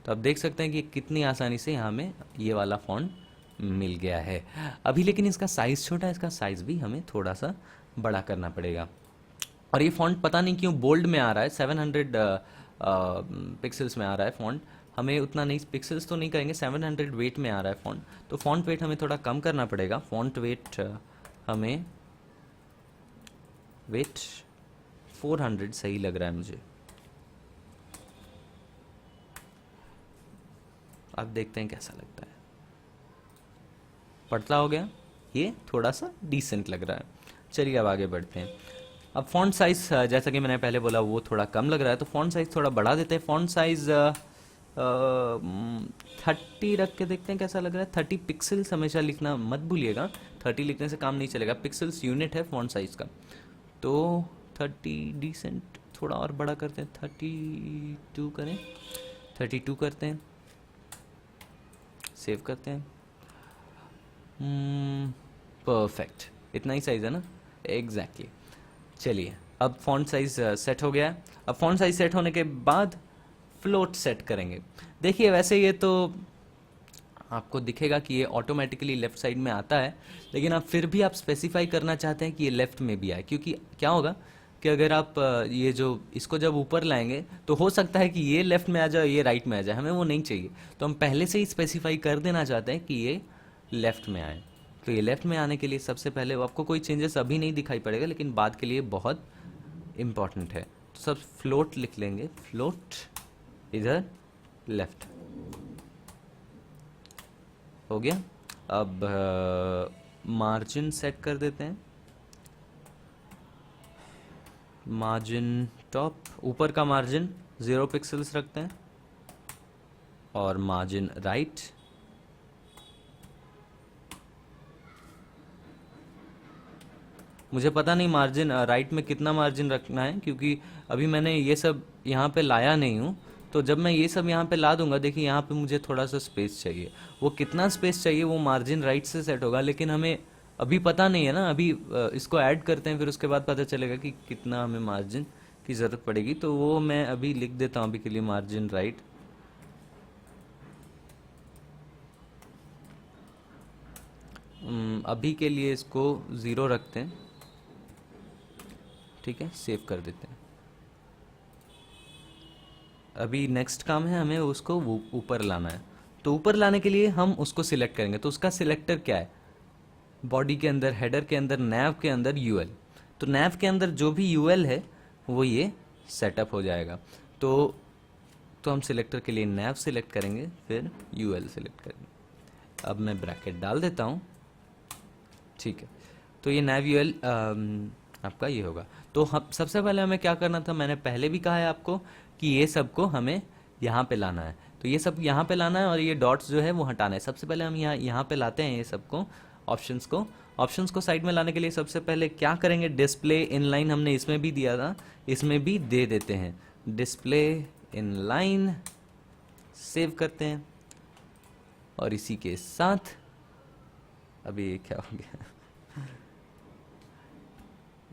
तो आप देख सकते हैं कि कितनी आसानी से यहाँ में ये वाला फॉन्ट मिल गया है। अभी लेकिन इसका साइज़ छोटा है, इसका साइज़ भी हमें थोड़ा सा बड़ा करना पड़ेगा। और ये फॉन्ट पता नहीं क्यों बोल्ड में आ रहा है, 700 पिक्सल्स में आ रहा है फॉन्ट, हमें उतना नहीं, पिक्सल्स तो नहीं कहेंगे, 700 वेट में आ रहा है फॉन्ट, तो फॉन्ट वेट हमें थोड़ा कम करना पड़ेगा। फॉन्ट वेट हमें वेट 400 सही लग रहा है मुझे। अब देखते हैं कैसा लगता है। पतला हो गया, ये थोड़ा सा डिसेंट लग रहा है। चलिए अब आगे बढ़ते हैं। अब फॉन्ट साइज़, जैसा कि मैंने पहले बोला, वो थोड़ा कम लग रहा है, तो फॉन्ट साइज़ थोड़ा बढ़ा देते हैं। फॉन्ट साइज़ 30 रख के देखते हैं कैसा लग रहा है। 30 पिक्सल्स हमेशा लिखना मत भूलिएगा, 30 लिखने से काम नहीं चलेगा, पिक्सल्स यूनिट है फॉन्ट साइज़ का। तो 30 डिसेंट, थोड़ा और बड़ा करते हैं, 32 करें, 32 करते हैं, सेव करते हैं। परफेक्ट, इतना ही साइज़ है ना, एग्जैक्टली। चलिए अब फॉन्ट साइज़ सेट हो गया है। अब फॉन्ट साइज़ सेट होने के बाद फ्लोट सेट करेंगे। देखिए वैसे ये तो आपको दिखेगा कि ये ऑटोमेटिकली लेफ़्ट साइड में आता है, लेकिन आप फिर भी आप स्पेसिफाई करना चाहते हैं कि ये लेफ़्ट में भी आए, क्योंकि क्या होगा, कि अगर आप ये जो इसको जब ऊपर लाएंगे तो हो सकता है कि ये लेफ्ट में आ जाए, ये राइट में आ जाए, हमें वो नहीं चाहिए। तो हम पहले से ही स्पेसिफाई कर देना चाहते हैं कि ये लेफ्ट में आए। तो ये लेफ्ट में आने के लिए सबसे पहले वो आपको कोई चेंजेस अभी नहीं दिखाई पड़ेगा, लेकिन बाद के लिए बहुत इम्पॉर्टेंट है। तो सब फ्लोट लिख लेंगे, फ्लोट इधर लेफ्ट हो गया। अब मार्जिन सेट कर देते हैं। मार्जिन टॉप, ऊपर का मार्जिन 0 पिक्सल्स रखते हैं, और मार्जिन राइट मुझे पता नहीं मार्जिन राइट में कितना मार्जिन रखना है, क्योंकि अभी मैंने ये सब यहाँ पे लाया नहीं हूँ। तो जब मैं ये सब यहाँ पे ला दूंगा, देखिए यहाँ पे मुझे थोड़ा सा स्पेस चाहिए। वो कितना स्पेस चाहिए वो मार्जिन राइट से सेट होगा, लेकिन हमें अभी पता नहीं है ना। अभी इसको ऐड करते हैं, फिर उसके बाद पता चलेगा कि कितना हमें मार्जिन की ज़रूरत पड़ेगी। तो वो मैं अभी लिख देता हूँ अभी के लिए मार्जिन राइट। अभी के लिए इसको 0 रखते हैं, ठीक है, सेव कर देते हैं। अभी नेक्स्ट काम है, हमें उसको ऊपर लाना है। तो ऊपर लाने के लिए हम उसको सिलेक्ट करेंगे। तो उसका सिलेक्टर क्या है? बॉडी के अंदर, हेडर के अंदर, नैव के अंदर यूएल। तो नैव के अंदर जो भी यूएल है वो ये सेटअप हो जाएगा। तो हम सिलेक्टर के लिए नैव सिलेक्ट करेंगे, फिर यूएल सिलेक्ट करेंगे। अब मैं ब्रैकेट डाल देता हूँ, ठीक है। तो ये नैव यूएल आपका ये होगा। तो हम सबसे पहले हमें क्या करना था, मैंने पहले भी कहा है आपको कि ये सबको हमें यहाँ पे लाना है। तो ये सब यहाँ पे लाना है, और ये डॉट्स जो है वो हटाना है। सबसे पहले हम यहाँ पे लाते हैं ये सबको, ऑप्शंस को साइड में लाने के लिए सबसे पहले क्या करेंगे, डिस्प्ले इनलाइन हमने इसमें भी दिया था, इसमें भी दे देते हैं डिस्प्ले इनलाइन। सेव करते हैं, और इसी के साथ अभी ये क्या हो गया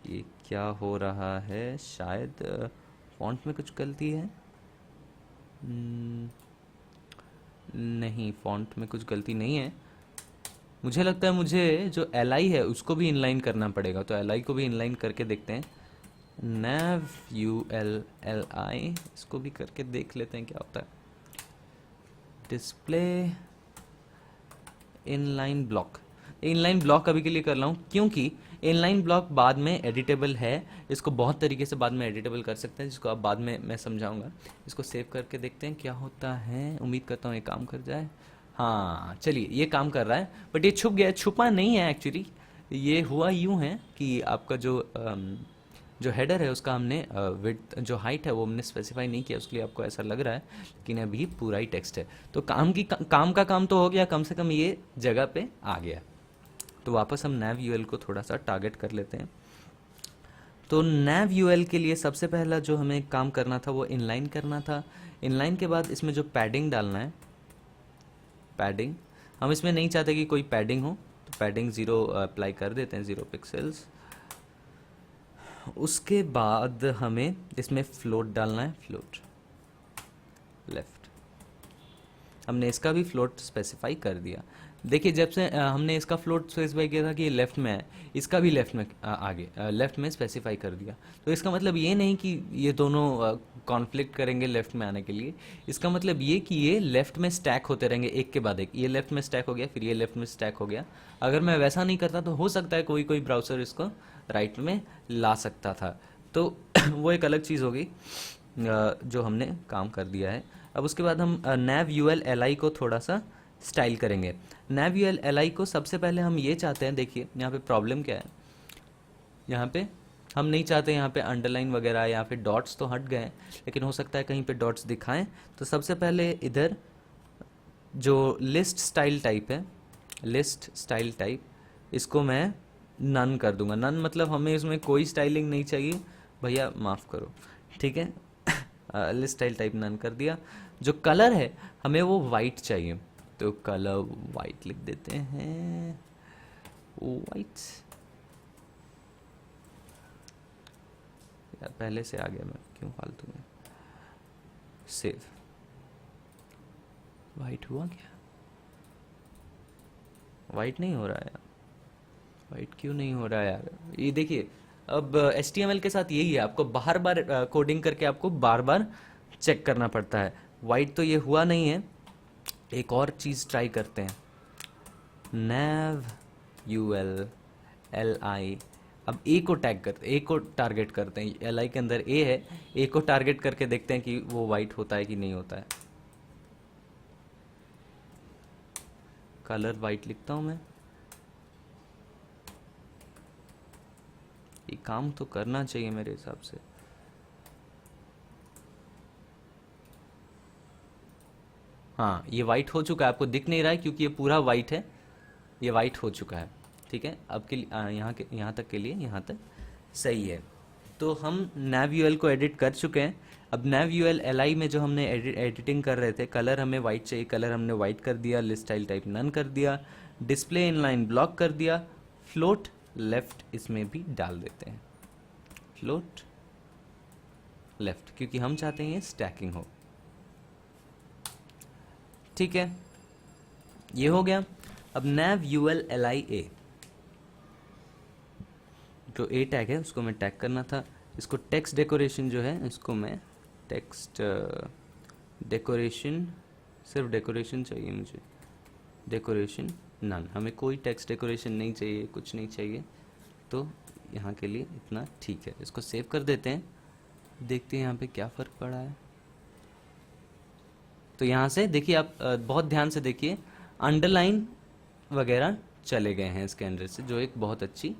ये क्या हो रहा है, शायद फॉन्ट में कुछ गलती है। नहीं, फॉन्ट में कुछ गलती नहीं है। मुझे लगता है मुझे जो एल आई है उसको भी इनलाइन करना पड़ेगा। तो एल आई को भी इनलाइन करके देखते हैं। नैव यू एल एल आई, इसको भी करके देख लेते हैं क्या होता है। Display inline block, inline block अभी के लिए कर रहा हूँ क्योंकि इनलाइन ब्लॉक बाद में एडिटेबल है। इसको बहुत तरीके से बाद में एडिटेबल कर सकते हैं, जिसको अब बाद में मैं समझाऊंगा। इसको सेव करके देखते हैं क्या होता है। उम्मीद करता हूँ ये काम कर जाए। हाँ चलिए, ये काम कर रहा है, बट ये छुप गया। छुपा नहीं है एक्चुअली, ये हुआ यूं है कि आपका जो हेडर है उसका हमने विड्थ, जो हाइट है वो हमने स्पेसिफाई नहीं किया, उसके लिए आपको ऐसा लग रहा है, लेकिन अभी पूरा ही टेक्स्ट है। तो काम का काम तो हो गया, कम से कम ये जगह पे आ गया। तो वापस हम नैव यूएल को थोड़ा सा टारगेट कर लेते हैं। तो नैव यूएल के लिए सबसे पहला जो हमें काम करना था वो इनलाइन करना था। इनलाइन के बाद इसमें जो पैडिंग डालना है, पैडिंग हम इसमें नहीं चाहते कि कोई पैडिंग हो, तो पैडिंग 0 अप्लाई कर देते हैं, 0 पिक्सल्स। उसके बाद हमें इसमें फ्लोट डालना है, फ्लोट लेफ्ट। हमने इसका भी फ्लोट स्पेसिफाई कर दिया। देखिए जब से हमने इसका फ्लोट स्पेसिफाई किया था कि ये लेफ्ट में है, इसका भी लेफ्ट में आगे लेफ्ट में स्पेसिफाई कर दिया। तो इसका मतलब ये नहीं कि ये दोनों कॉन्फ्लिक्ट करेंगे लेफ्ट में आने के लिए। इसका मतलब ये कि ये लेफ्ट में स्टैक होते रहेंगे एक के बाद एक। ये लेफ्ट में स्टैक हो गया, फिर ये लेफ्ट में स्टैक हो गया। अगर मैं वैसा नहीं करता तो हो सकता है कोई कोई ब्राउज़र इसको राइट में ला सकता था। तो वो एक अलग चीज़ होगी जो हमने काम कर दिया है। अब उसके बाद हम नैव यूएल एल आई को थोड़ा सा स्टाइल करेंगे। नैव यूएल एल आई को सबसे पहले हम ये चाहते हैं, देखिए यहाँ पे प्रॉब्लम क्या है। यहाँ पे हम नहीं चाहते यहाँ पे अंडरलाइन वगैरह या फिर डॉट्स तो हट गए, लेकिन हो सकता है कहीं पे डॉट्स दिखाएं। तो सबसे पहले इधर जो लिस्ट स्टाइल टाइप है, लिस्ट स्टाइल टाइप, इसको मैं नन कर दूंगा। नन मतलब हमें इसमें कोई स्टाइलिंग नहीं चाहिए, भैया माफ़ करो, ठीक है। लिस्ट स्टाइल टाइप नन कर दिया। जो कलर है हमें वो वाइट चाहिए, तो कलर वाइट लिख देते हैं, वाइट। यार पहले से आ गया मैं, क्यों फालतू में। सेव, वाइट हुआ क्या? वाइट नहीं हो रहा है यार, वाइट क्यों नहीं हो रहा है यार? ये देखिए अब HTML के साथ यही है, आपको बार बार कोडिंग करके आपको बार बार चेक करना पड़ता है। वाइट तो ये हुआ नहीं है, एक और चीज़ ट्राई करते हैं, nav ul li। अब ए को टैग करते, ए को टारगेट करते हैं, एल आई के अंदर ए है, ए को टारगेट करके देखते हैं कि वो वाइट होता है कि नहीं होता है। कलर वाइट लिखता हूँ मैं, ये काम तो करना चाहिए मेरे हिसाब से। हाँ, ये वाइट हो चुका है, आपको दिख नहीं रहा है क्योंकि ये पूरा वाइट है, ये वाइट हो चुका है। ठीक है, अब के लिए यहाँ तक के लिए यहाँ तक सही है। तो हम nav को एडिट कर चुके हैं। अब nav li में जो हमने एडिटिंग कर रहे थे, कलर हमें वाइट चाहिए, कलर हमने वाइट कर दिया, लिस्ट स्टाइल टाइप नन कर दिया, डिस्प्ले इनलाइन ब्लॉक कर दिया, फ्लोट लेफ्ट इसमें भी डाल देते हैं, फ्लोट लेफ्ट, क्योंकि हम चाहते हैं ये स्टैकिंग हो। ठीक है, ये हो गया। अब nav lia जो ए टैग है उसको मैं टैग करना था, इसको टेक्स्ट डेकोरेशन जो है इसको मैं टेक्स्ट डेकोरेशन, सिर्फ डेकोरेशन चाहिए मुझे, डेकोरेशन नन, हमें कोई टेक्स्ट डेकोरेशन नहीं चाहिए, कुछ नहीं चाहिए। तो यहाँ के लिए इतना ठीक है, इसको सेव कर देते हैं, देखते हैं यहाँ पे क्या फ़र्क पड़ा है। तो यहाँ से देखिए आप बहुत ध्यान से देखिए, अंडरलाइन वगैरह चले गए हैं इसके अंदर से, जो एक बहुत अच्छी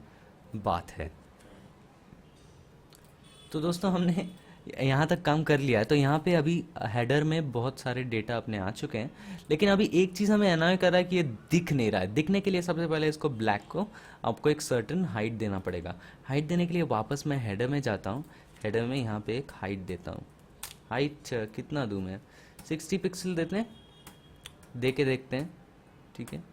बात है। तो दोस्तों हमने यहाँ तक काम कर लिया है, तो यहाँ पे अभी हेडर में बहुत सारे डेटा अपने आ चुके हैं, लेकिन अभी एक चीज़ हमें अनॉय कर रहा है कि ये दिख नहीं रहा है। दिखने के लिए सबसे पहले इसको ब्लैक को आपको एक सर्टेन हाइट देना पड़ेगा। हाइट देने के लिए वापस मैं हेडर में जाता हूँ, हेडर में यहाँ पे एक हाइट देता हूँ। हाइट कितना दूँ मैं, 60 पिक्सल देते हैं, दे के देखते हैं। ठीक है,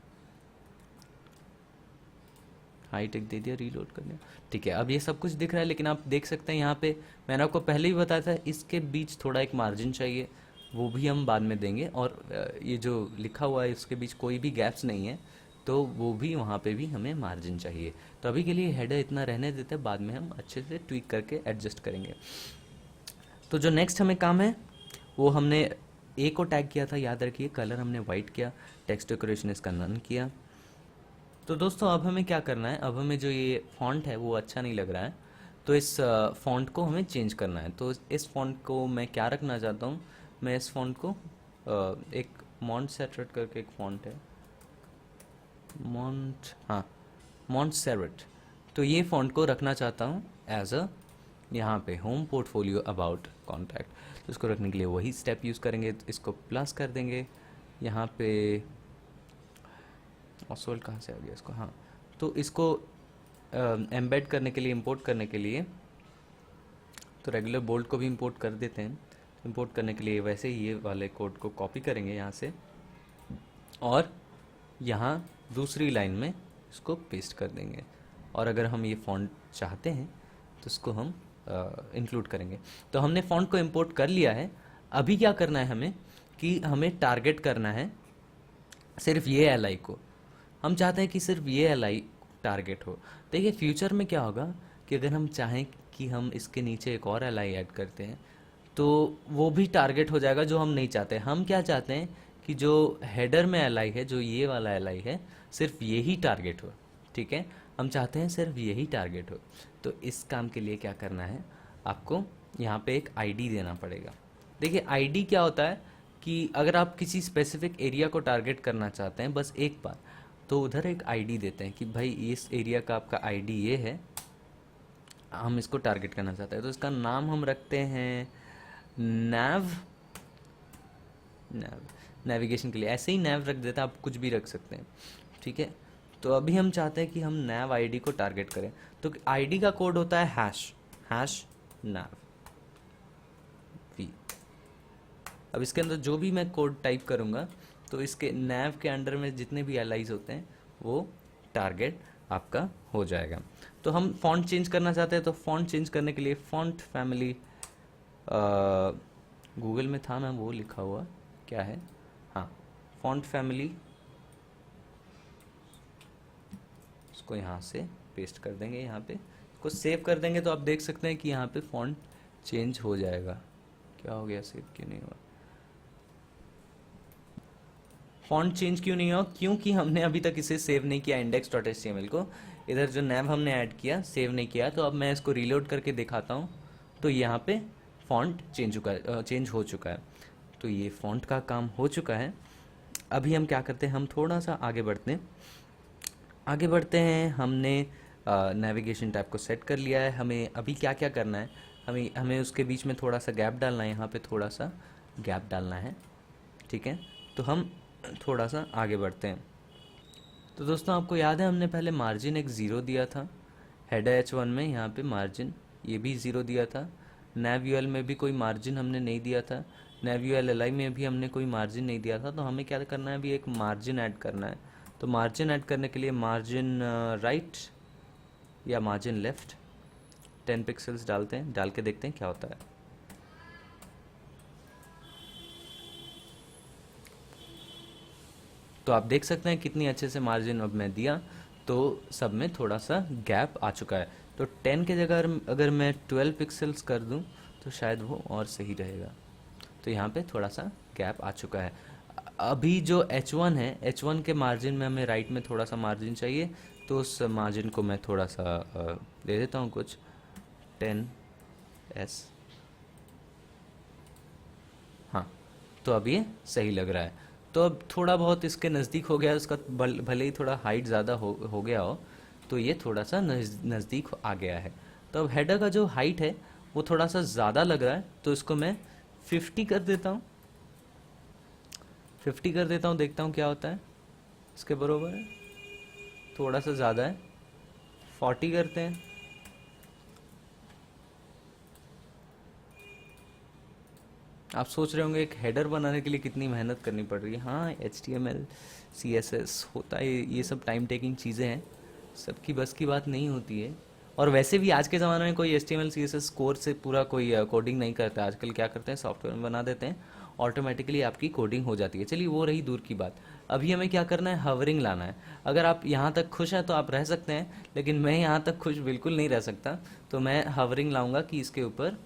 हाइट एक दे दिया, रीलोड कर दिया। ठीक है, अब ये सब कुछ दिख रहा है, लेकिन आप देख सकते हैं यहाँ पे मैंने आपको पहले ही बताया था, इसके बीच थोड़ा एक मार्जिन चाहिए, वो भी हम बाद में देंगे। और ये जो लिखा हुआ है इसके बीच कोई भी गैप्स नहीं है, तो वो भी वहाँ पे भी हमें मार्जिन चाहिए। तो अभी के लिए हेडर इतना रहने देते हैं, बाद में हम अच्छे से ट्वीक करके एडजस्ट करेंगे। तो जो नेक्स्ट हमें काम है, वो हमने ए को टैग किया था, याद रखिए, कलर हमने वाइट किया, टेक्स्ट डेकोरेशन इसका नन किया। तो दोस्तों अब हमें क्या करना है, अब हमें जो ये फॉन्ट है वो अच्छा नहीं लग रहा है, तो इस फॉन्ट को हमें चेंज करना है। तो इस फॉन्ट को मैं क्या रखना चाहता हूँ, मैं इस फॉन्ट को एक मॉन्टसेरेट करके एक फॉन्ट है, हाँ, मॉन्टसेरेट, तो ये फॉन्ट को रखना चाहता हूँ एज अ यहाँ पे होम पोर्टफोलियो अबाउट कॉन्टैक्ट। तो इसको रखने के लिए वही स्टेप यूज़ करेंगे, तो इसको प्लस कर देंगे यहाँ पे, ऑसोल्ट कहाँ से आ गया इसको, हाँ। तो इसको एम्बेड करने के लिए, इंपोर्ट करने के लिए, तो रेगुलर बोल्ड को भी इंपोर्ट कर देते हैं। इंपोर्ट करने के लिए वैसे ही ये वाले कोड को कॉपी करेंगे यहाँ से, और यहाँ दूसरी लाइन में इसको पेस्ट कर देंगे। और अगर हम ये फॉन्ट चाहते हैं तो इसको हम इंक्लूड करेंगे। तो हमने फॉन्ट को इंपोर्ट कर लिया है। अभी क्या करना है हमें, कि हमें टारगेट करना है सिर्फ ये एल आई को। हम चाहते हैं कि सिर्फ ये एल आई टारगेट हो। देखिए फ्यूचर में क्या होगा कि अगर हम चाहें कि हम इसके नीचे एक और एल आई ऐड करते हैं, तो वो भी टारगेट हो जाएगा, जो हम नहीं चाहते। हम क्या चाहते हैं कि जो हेडर में एल आई है, जो ये वाला एल आई है, सिर्फ यही टारगेट हो। ठीक है, हम चाहते हैं सिर्फ यही टारगेट हो। तो इस काम के लिए क्या करना है, आपको यहाँ पे एक आईडी देना पड़ेगा। देखिए आईडी क्या होता है कि अगर आप किसी स्पेसिफिक एरिया को टारगेट करना चाहते हैं बस एक बार, तो उधर एक आईडी देते हैं कि भाई इस एरिया का आपका आईडी ये है, हम इसको टारगेट करना चाहते हैं। तो इसका नाम हम रखते हैं नैव, नेविगेशन के लिए ऐसे ही नैव रख देते हैं, आप कुछ भी रख सकते हैं। ठीक है, तो अभी हम चाहते हैं कि हम नैव आईडी को टारगेट करें। तो आईडी का कोड होता है हैश, हैश नैव वी। अब इसके अंदर जो भी मैं कोड टाइप करूँगा, तो इसके नैव के अंडर में जितने भी एलाइज होते हैं वो टारगेट आपका हो जाएगा। तो हम फॉन्ट चेंज करना चाहते हैं, तो फॉन्ट चेंज करने के लिए फॉन्ट फैमिली, गूगल में था ना वो लिखा हुआ, क्या है, हाँ, फॉन्ट फैमिली, इसको यहाँ से पेस्ट कर देंगे यहाँ पे, इसको इसको सेव कर देंगे तो आप देख सकते हैं कि यहाँ पे फॉन्ट चेंज हो जाएगा। क्या हो गया, सेव क्यों नहीं हुआ? फॉन्ट चेंज क्यों नहीं हुआ? क्योंकि हमने अभी तक इसे सेव नहीं किया index.html को। इधर जो नैव हमने ऐड किया, सेव नहीं किया। तो अब मैं इसको रीलोड करके दिखाता हूँ, तो यहाँ पे फॉन्ट चेंज हो चुका है। तो ये फॉन्ट का काम हो चुका है। अभी हम क्या करते हैं, हम थोड़ा सा आगे बढ़ते हैं। हमने नेविगेशन टैब को सेट कर लिया है। हमें अभी क्या क्या करना है, हमें उसके बीच में थोड़ा सा गैप डालना है। यहाँ पे थोड़ा सा गैप डालना है, ठीक है। तो हम थोड़ा सा आगे बढ़ते हैं। तो दोस्तों आपको याद है हमने पहले मार्जिन एक ज़ीरो दिया था हेडर H1 में, यहाँ पे मार्जिन ये भी ज़ीरो दिया था। नैव में भी कोई मार्जिन हमने नहीं दिया था। नैव LI में भी हमने कोई मार्जिन नहीं दिया था। तो हमें क्या करना है, अभी एक मार्जिन ऐड करना है। तो मार्जिन ऐड करने के लिए मार्जिन राइट या मार्जिन लेफ़्ट 10 पिक्सल्स डालते हैं, डाल के देखते हैं क्या होता है। तो आप देख सकते हैं कितनी अच्छे से मार्जिन अब मैं दिया, तो सब में थोड़ा सा गैप आ चुका है। तो 10 के जगह अगर मैं 12 पिक्सल्स कर दूं तो शायद वो और सही रहेगा। तो यहाँ पे थोड़ा सा गैप आ चुका है। अभी जो H1 है, H1 के मार्जिन में हमें राइट में थोड़ा सा मार्जिन चाहिए। तो उस मार्जिन को मैं थोड़ा सा दे देता हूँ, कुछ 10s। हाँ, तो अब ये सही लग रहा है। तो अब थोड़ा बहुत इसके नज़दीक हो गया, उसका भले ही थोड़ा हाइट ज़्यादा हो गया हो, तो ये थोड़ा सा नज़दीक आ गया है। तो अब हेडर का जो हाइट है वो थोड़ा सा ज़्यादा लग रहा है, तो इसको मैं 50 कर देता हूँ। 50 कर देता हूँ, देखता हूँ क्या होता है। इसके बराबर है, थोड़ा सा ज़्यादा है। 40 करते हैं। आप सोच रहे होंगे एक हेडर बनाने के लिए कितनी मेहनत करनी पड़ रही है। हाँ, HTML CSS होता है, ये सब टाइम टेकिंग चीज़ें हैं, सबकी बस की बात नहीं होती है। और वैसे भी आज के ज़माने में कोई HTML CSS कोड से पूरा कोई कोडिंग नहीं करता। आजकल क्या करते हैं, सॉफ्टवेयर में बना देते हैं, ऑटोमेटिकली आपकी कोडिंग हो जाती है। चलिए वो रही दूर की बात। अभी हमें क्या करना है, हवरिंग लाना है। अगर आप यहाँ तक खुश हैं तो आप रह सकते हैं, लेकिन मैं यहाँ तक खुश बिल्कुल नहीं रह सकता। तो मैं हवरिंग लाऊंगा कि इसके ऊपर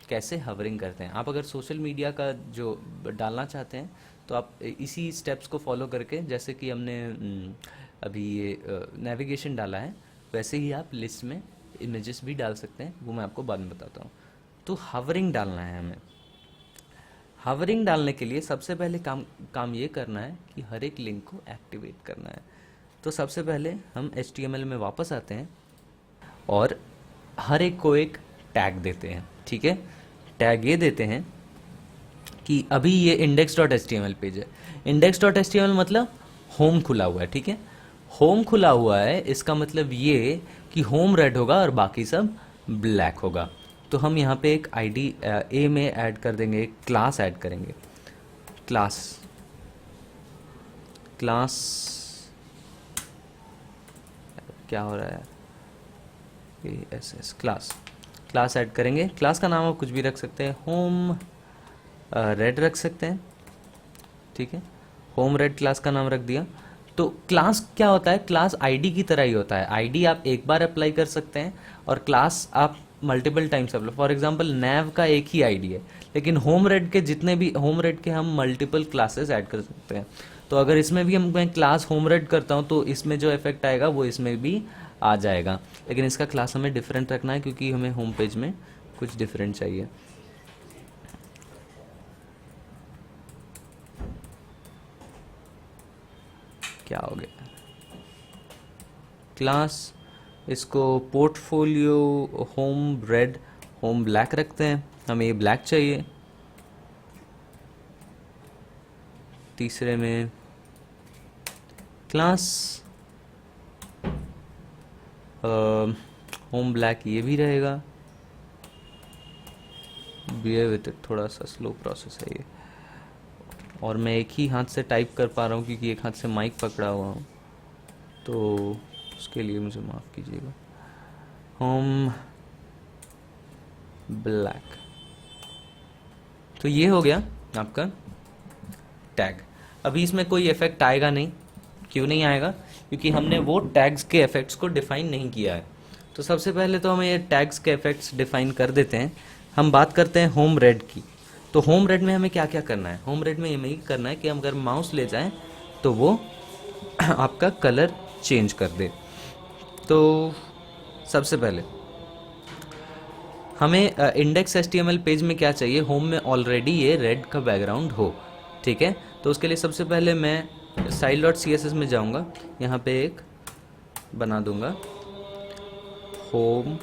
कैसे हवरिंग करते हैं। आप अगर सोशल मीडिया का जो डालना चाहते हैं तो आप इसी स्टेप्स को फॉलो करके, जैसे कि हमने अभी ये नेविगेशन डाला है, वैसे ही आप लिस्ट में इमेजेस भी डाल सकते हैं। वो मैं आपको बाद में बताता हूँ। तो हवरिंग डालना है हमें। हवरिंग डालने के लिए सबसे पहले काम ये करना है कि हर एक लिंक को एक्टिवेट करना है। तो सबसे पहले हम HTML में वापस आते हैं और हर एक को एक टैग देते हैं, ठीक है। टैग ये देते हैं कि अभी ये index.html पेज है। index.html मतलब होम खुला हुआ है, ठीक है। होम खुला हुआ है, इसका मतलब ये कि होम रेड होगा और बाकी सब ब्लैक होगा। तो हम यहाँ पे एक आईडी ए में ऐड कर देंगे, एक क्लास ऐड करेंगे। क्लास क्या हो रहा है यार, ASS क्लास ऐड करेंगे। क्लास का नाम आप कुछ भी रख सकते हैं, होम रेड रख सकते हैं, ठीक है। होम रेड क्लास का नाम रख दिया। तो क्लास क्या होता है, क्लास आईडी की तरह ही होता है। आईडी आप एक बार अप्लाई कर सकते हैं और क्लास आप multiple times apply. For example नैव का एक ही आईडी है, लेकिन होम रेड के जितने भी होम रेड के हम मल्टीपल क्लासेस ऐड कर सकते हैं। तो अगर इसमें भी मैं क्लास होम रेड करता हूँ तो इसमें जो इफेक्ट आएगा वो इसमें भी आ जाएगा। लेकिन इसका क्लास हमें डिफरेंट रखना है, क्योंकि हमें होम पेज में कुछ डिफरेंट चाहिए। क्या हो गया, क्लास इसको portfolio home red home black रखते हैं। हमें ये ब्लैक चाहिए। तीसरे में क्लास होम ब्लैक ये भी रहेगा। बियर विथ इट, थोड़ा सा स्लो प्रोसेस है ये, और मैं एक ही हाथ से टाइप कर पा रहा हूँ क्योंकि एक हाथ से माइक पकड़ा हुआ हूँ, तो उसके लिए मुझे माफ़ कीजिएगा। होम ब्लैक, तो ये हो गया आपका टैग। अभी इसमें कोई इफेक्ट आएगा नहीं। क्यों नहीं आएगा, क्योंकि हमने वो टैग्स के इफेक्ट्स को डिफाइन नहीं किया है। तो सबसे पहले तो हमें ये टैग्स के इफेक्ट्स डिफाइन कर देते हैं। हम बात करते हैं होम रेड की। तो होम रेड में हमें क्या क्या करना है? होम रेड में हमें ये करना है कि हम अगर माउस ले जाएं तो वो आपका कलर चेंज कर दे। तो सबसे पहले हमें इंडेक्स एचटीएमएल पेज में क्या चाहिए? होम में ऑलरेडी ये रेड का बैकग्राउंड हो, ठीक है। तो उसके लिए सबसे पहले मैं style dot C S S में जाऊंगा, यहाँ पे एक बना दूंगा होम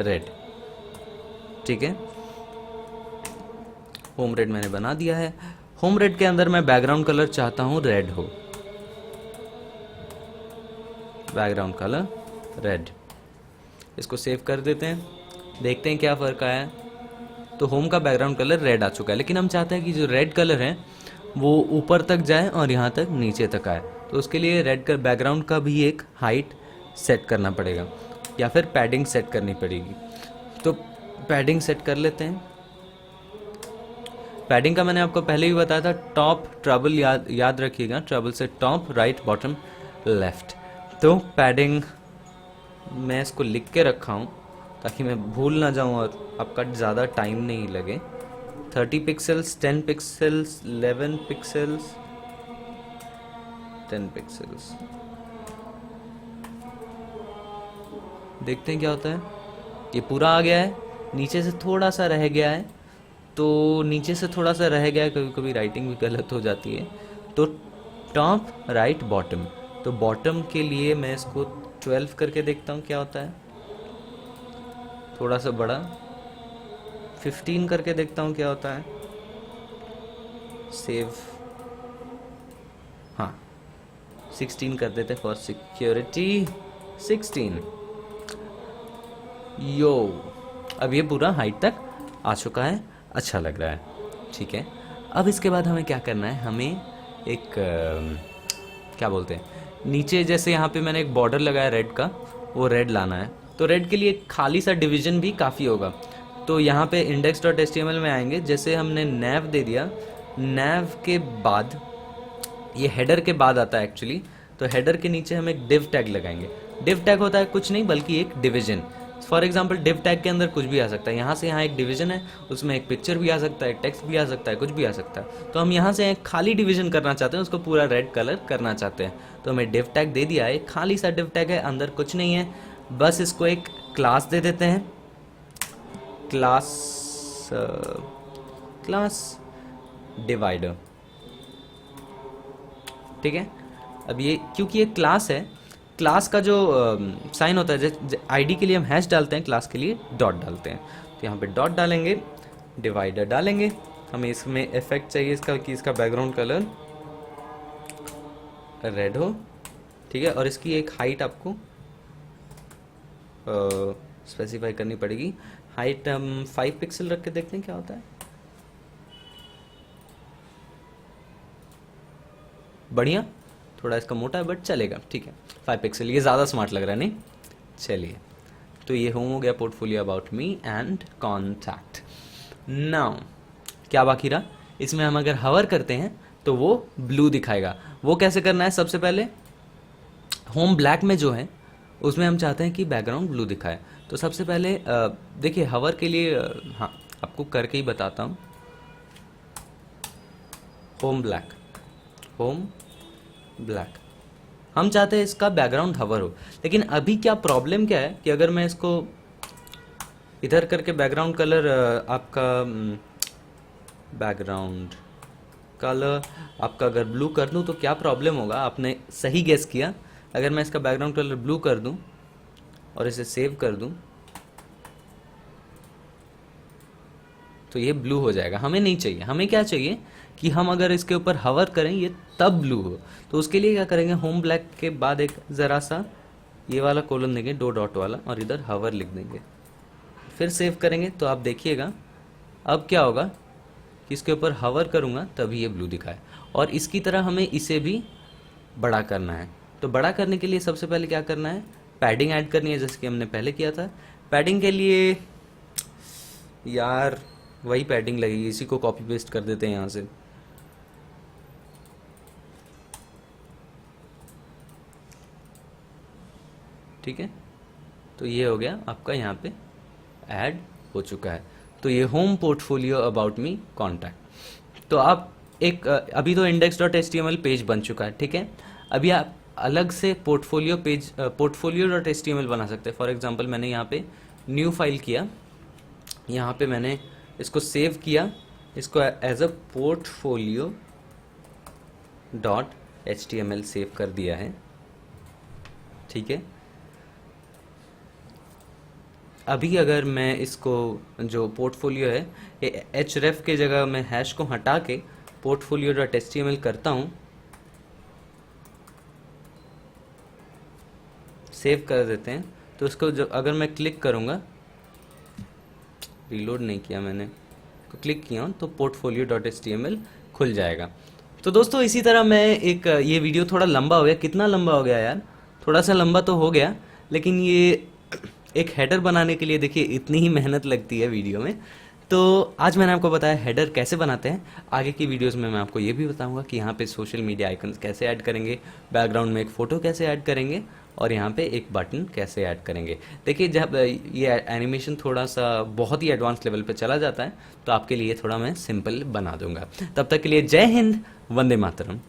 रेड, ठीक है। होम रेड मैंने बना दिया है। होम रेड के अंदर मैं बैकग्राउंड कलर चाहता हूँ रेड हो, बैकग्राउंड कलर रेड। इसको सेव कर देते हैं, देखते हैं क्या फ़र्क आया है। तो होम का बैकग्राउंड कलर रेड आ चुका है, लेकिन हम चाहते हैं कि जो रेड कलर है वो ऊपर तक जाए और यहाँ तक नीचे तक आए। तो उसके लिए रेड का बैकग्राउंड का भी एक हाइट सेट करना पड़ेगा या फिर पैडिंग सेट करनी पड़ेगी। तो पैडिंग सेट कर लेते हैं। पैडिंग का मैंने आपको पहले ही बताया था, टॉप ट्रबल याद रखिएगा, ट्रबल से टॉप, राइट, बॉटम, लेफ्ट। तो पैडिंग मैं इसको लिख के रखा हूँ ताकि मैं भूल ना जाऊँ और आपका ज़्यादा टाइम नहीं लगे। 30 पिक्सल्स, 10 पिक्सल्स, 11 पिक्सल्स, 10 पिक्सल्स। देखते हैं क्या होता है। ये पूरा आ गया है, नीचे से थोड़ा सा रह गया है। तो नीचे से थोड़ा सा रह गया है, कभी कभी राइटिंग भी गलत हो जाती है। तो टॉप, राइट, बॉटम। तो बॉटम के लिए मैं इसको 12 करके देखता हूँ क्या होता है, थोड़ा सा बड़ा। 15 करके देखता हूँ क्या होता है, सेव। हाँ, 16 कर देते फॉर सिक्योरिटी, 16। यो, अब ये पूरा हाइट तक आ चुका है, अच्छा लग रहा है, ठीक है। अब इसके बाद हमें क्या करना है? हमें एक क्या बोलते हैं, नीचे जैसे यहाँ पे मैंने एक बॉर्डर लगाया रेड का, वो रेड लाना है। तो रेड के लिए एक खाली सा डिवीजन भी काफ़ी होगा। तो यहाँ पे index dot H T M L में आएंगे, जैसे हमने नैव दे दिया, नैव के बाद ये हेडर के बाद आता है एक्चुअली। तो हेडर के नीचे हम एक डिव टैग लगाएंगे। डिव टैग होता है कुछ नहीं बल्कि एक division. For example div tag के अंदर कुछ भी आ सकता है, यहाँ से यहाँ एक डिवीजन है, उसमें एक पिक्चर भी आ सकता है, टेक्स्ट भी आ सकता है, कुछ भी आ सकता है। तो हम यहाँ से एक खाली डिवीजन करना चाहते हैं, उसको पूरा रेड कलर करना चाहते हैं। तो हमें डिव टैग दे दिया है, खाली सा डिव टैग है, अंदर कुछ नहीं है। बस इसको एक क्लास दे देते हैं, क्लास क्लास डिवाइडर, ठीक है। अब ये क्योंकि ये क्लास है, क्लास का जो साइन होता है, जैसे आईडी के लिए हम हैश डालते हैं, क्लास के लिए डॉट डालते हैं। तो यहाँ पे डॉट डालेंगे, डिवाइडर डालेंगे। हमें इसमें इफेक्ट चाहिए इसका कि इसका बैकग्राउंड कलर रेड हो, ठीक है। और इसकी एक हाइट आपको स्पेसिफाई करनी पड़ेगी। हाइट हम 5 पिक्सल रख के देखते हैं क्या होता है। बढ़िया, थोड़ा इसका मोटा है बट चलेगा, ठीक है। 5 पिक्सल, ये ज़्यादा स्मार्ट लग रहा है नहीं? चलिए, तो ये होम हो गया portfolio about me and contact. Now क्या बाकी रहा? इसमें हम अगर हवर करते हैं तो वो ब्लू दिखाएगा। वो कैसे करना है? सबसे पहले होम ब्लैक में जो है उसमें हम चाहते हैं कि बैकग्राउंड ब्लू दिखाए। तो सबसे पहले देखिए हवर के लिए हाँ आपको करके ही बताता हूँ। होम ब्लैक, होम ब्लैक, हम चाहते हैं इसका बैकग्राउंड हवर हो। लेकिन अभी क्या प्रॉब्लम क्या है कि अगर मैं इसको इधर करके बैकग्राउंड कलर आपका बैकग्राउंड कलर आपका अगर ब्लू कर दूं तो क्या प्रॉब्लम होगा? आपने सही गेस किया। अगर मैं इसका बैकग्राउंड कलर ब्लू कर दूं और इसे सेव कर दूं तो ये ब्लू हो जाएगा। हमें नहीं चाहिए, हमें क्या चाहिए कि हम अगर इसके ऊपर हवर करें ये तब ब्लू हो। तो उसके लिए क्या करेंगे, होम ब्लैक के बाद एक ज़रा सा ये वाला कोलन देंगे, 2 डॉट वाला, और इधर हवर लिख देंगे, फिर सेव करेंगे। तो आप देखिएगा अब क्या होगा कि इसके ऊपर हवर करूँगा तभी ये ब्लू दिखाए। और इसकी तरह हमें इसे भी बड़ा करना है। तो बड़ा करने के लिए सबसे पहले क्या करना है, पैडिंग ऐड करनी है, जैसे कि हमने पहले किया था। पैडिंग के लिए यार वही पैडिंग लगेगी, इसी को कॉपी पेस्ट कर देते हैं यहाँ से। ठीक है, तो ये हो गया आपका यहाँ पे ऐड हो चुका है। तो ये home portfolio about me contact. तो आप एक अभी तो index dot H T M L page बन चुका है, ठीक है। अभी आप अलग से portfolio page portfolio dot H T M L बना सकते हैं। फॉर एग्जांपल मैंने यहाँ पे न्यू फाइल किया, यहाँ पे मैंने इसको सेव किया, इसको as a portfolio dot H T M L save कर दिया है, ठीक है। अभी अगर मैं इसको जो पोर्टफोलियो है एच रेफ के जगह मैं हैश को हटा के portfolio dot H T M L करता हूँ, सेव कर देते हैं, तो उसको जो अगर मैं क्लिक करूँगा, रीलोड नहीं किया मैंने, तो क्लिक किया हूँ तो portfolio dot H T M L खुल जाएगा। तो दोस्तों इसी तरह मैं एक ये वीडियो थोड़ा लंबा हो गया, कितना लंबा हो गया यार, थोड़ा सा लंबा तो हो गया, लेकिन ये एक हेडर बनाने के लिए देखिए इतनी ही मेहनत लगती है वीडियो में। तो आज मैंने आपको बताया हेडर कैसे बनाते हैं। आगे की वीडियोस में मैं आपको ये भी बताऊंगा कि यहाँ पे सोशल मीडिया आइकन्स कैसे ऐड करेंगे, बैकग्राउंड में एक फ़ोटो कैसे ऐड करेंगे, और यहाँ पे एक बटन कैसे ऐड करेंगे। देखिए जब ये एनिमेशन थोड़ा सा बहुत ही एडवांस लेवल पे चला जाता है तो आपके लिए थोड़ा मैं सिंपल बना दूंगा। तब तक के लिए जय हिंद, वंदे मातरम।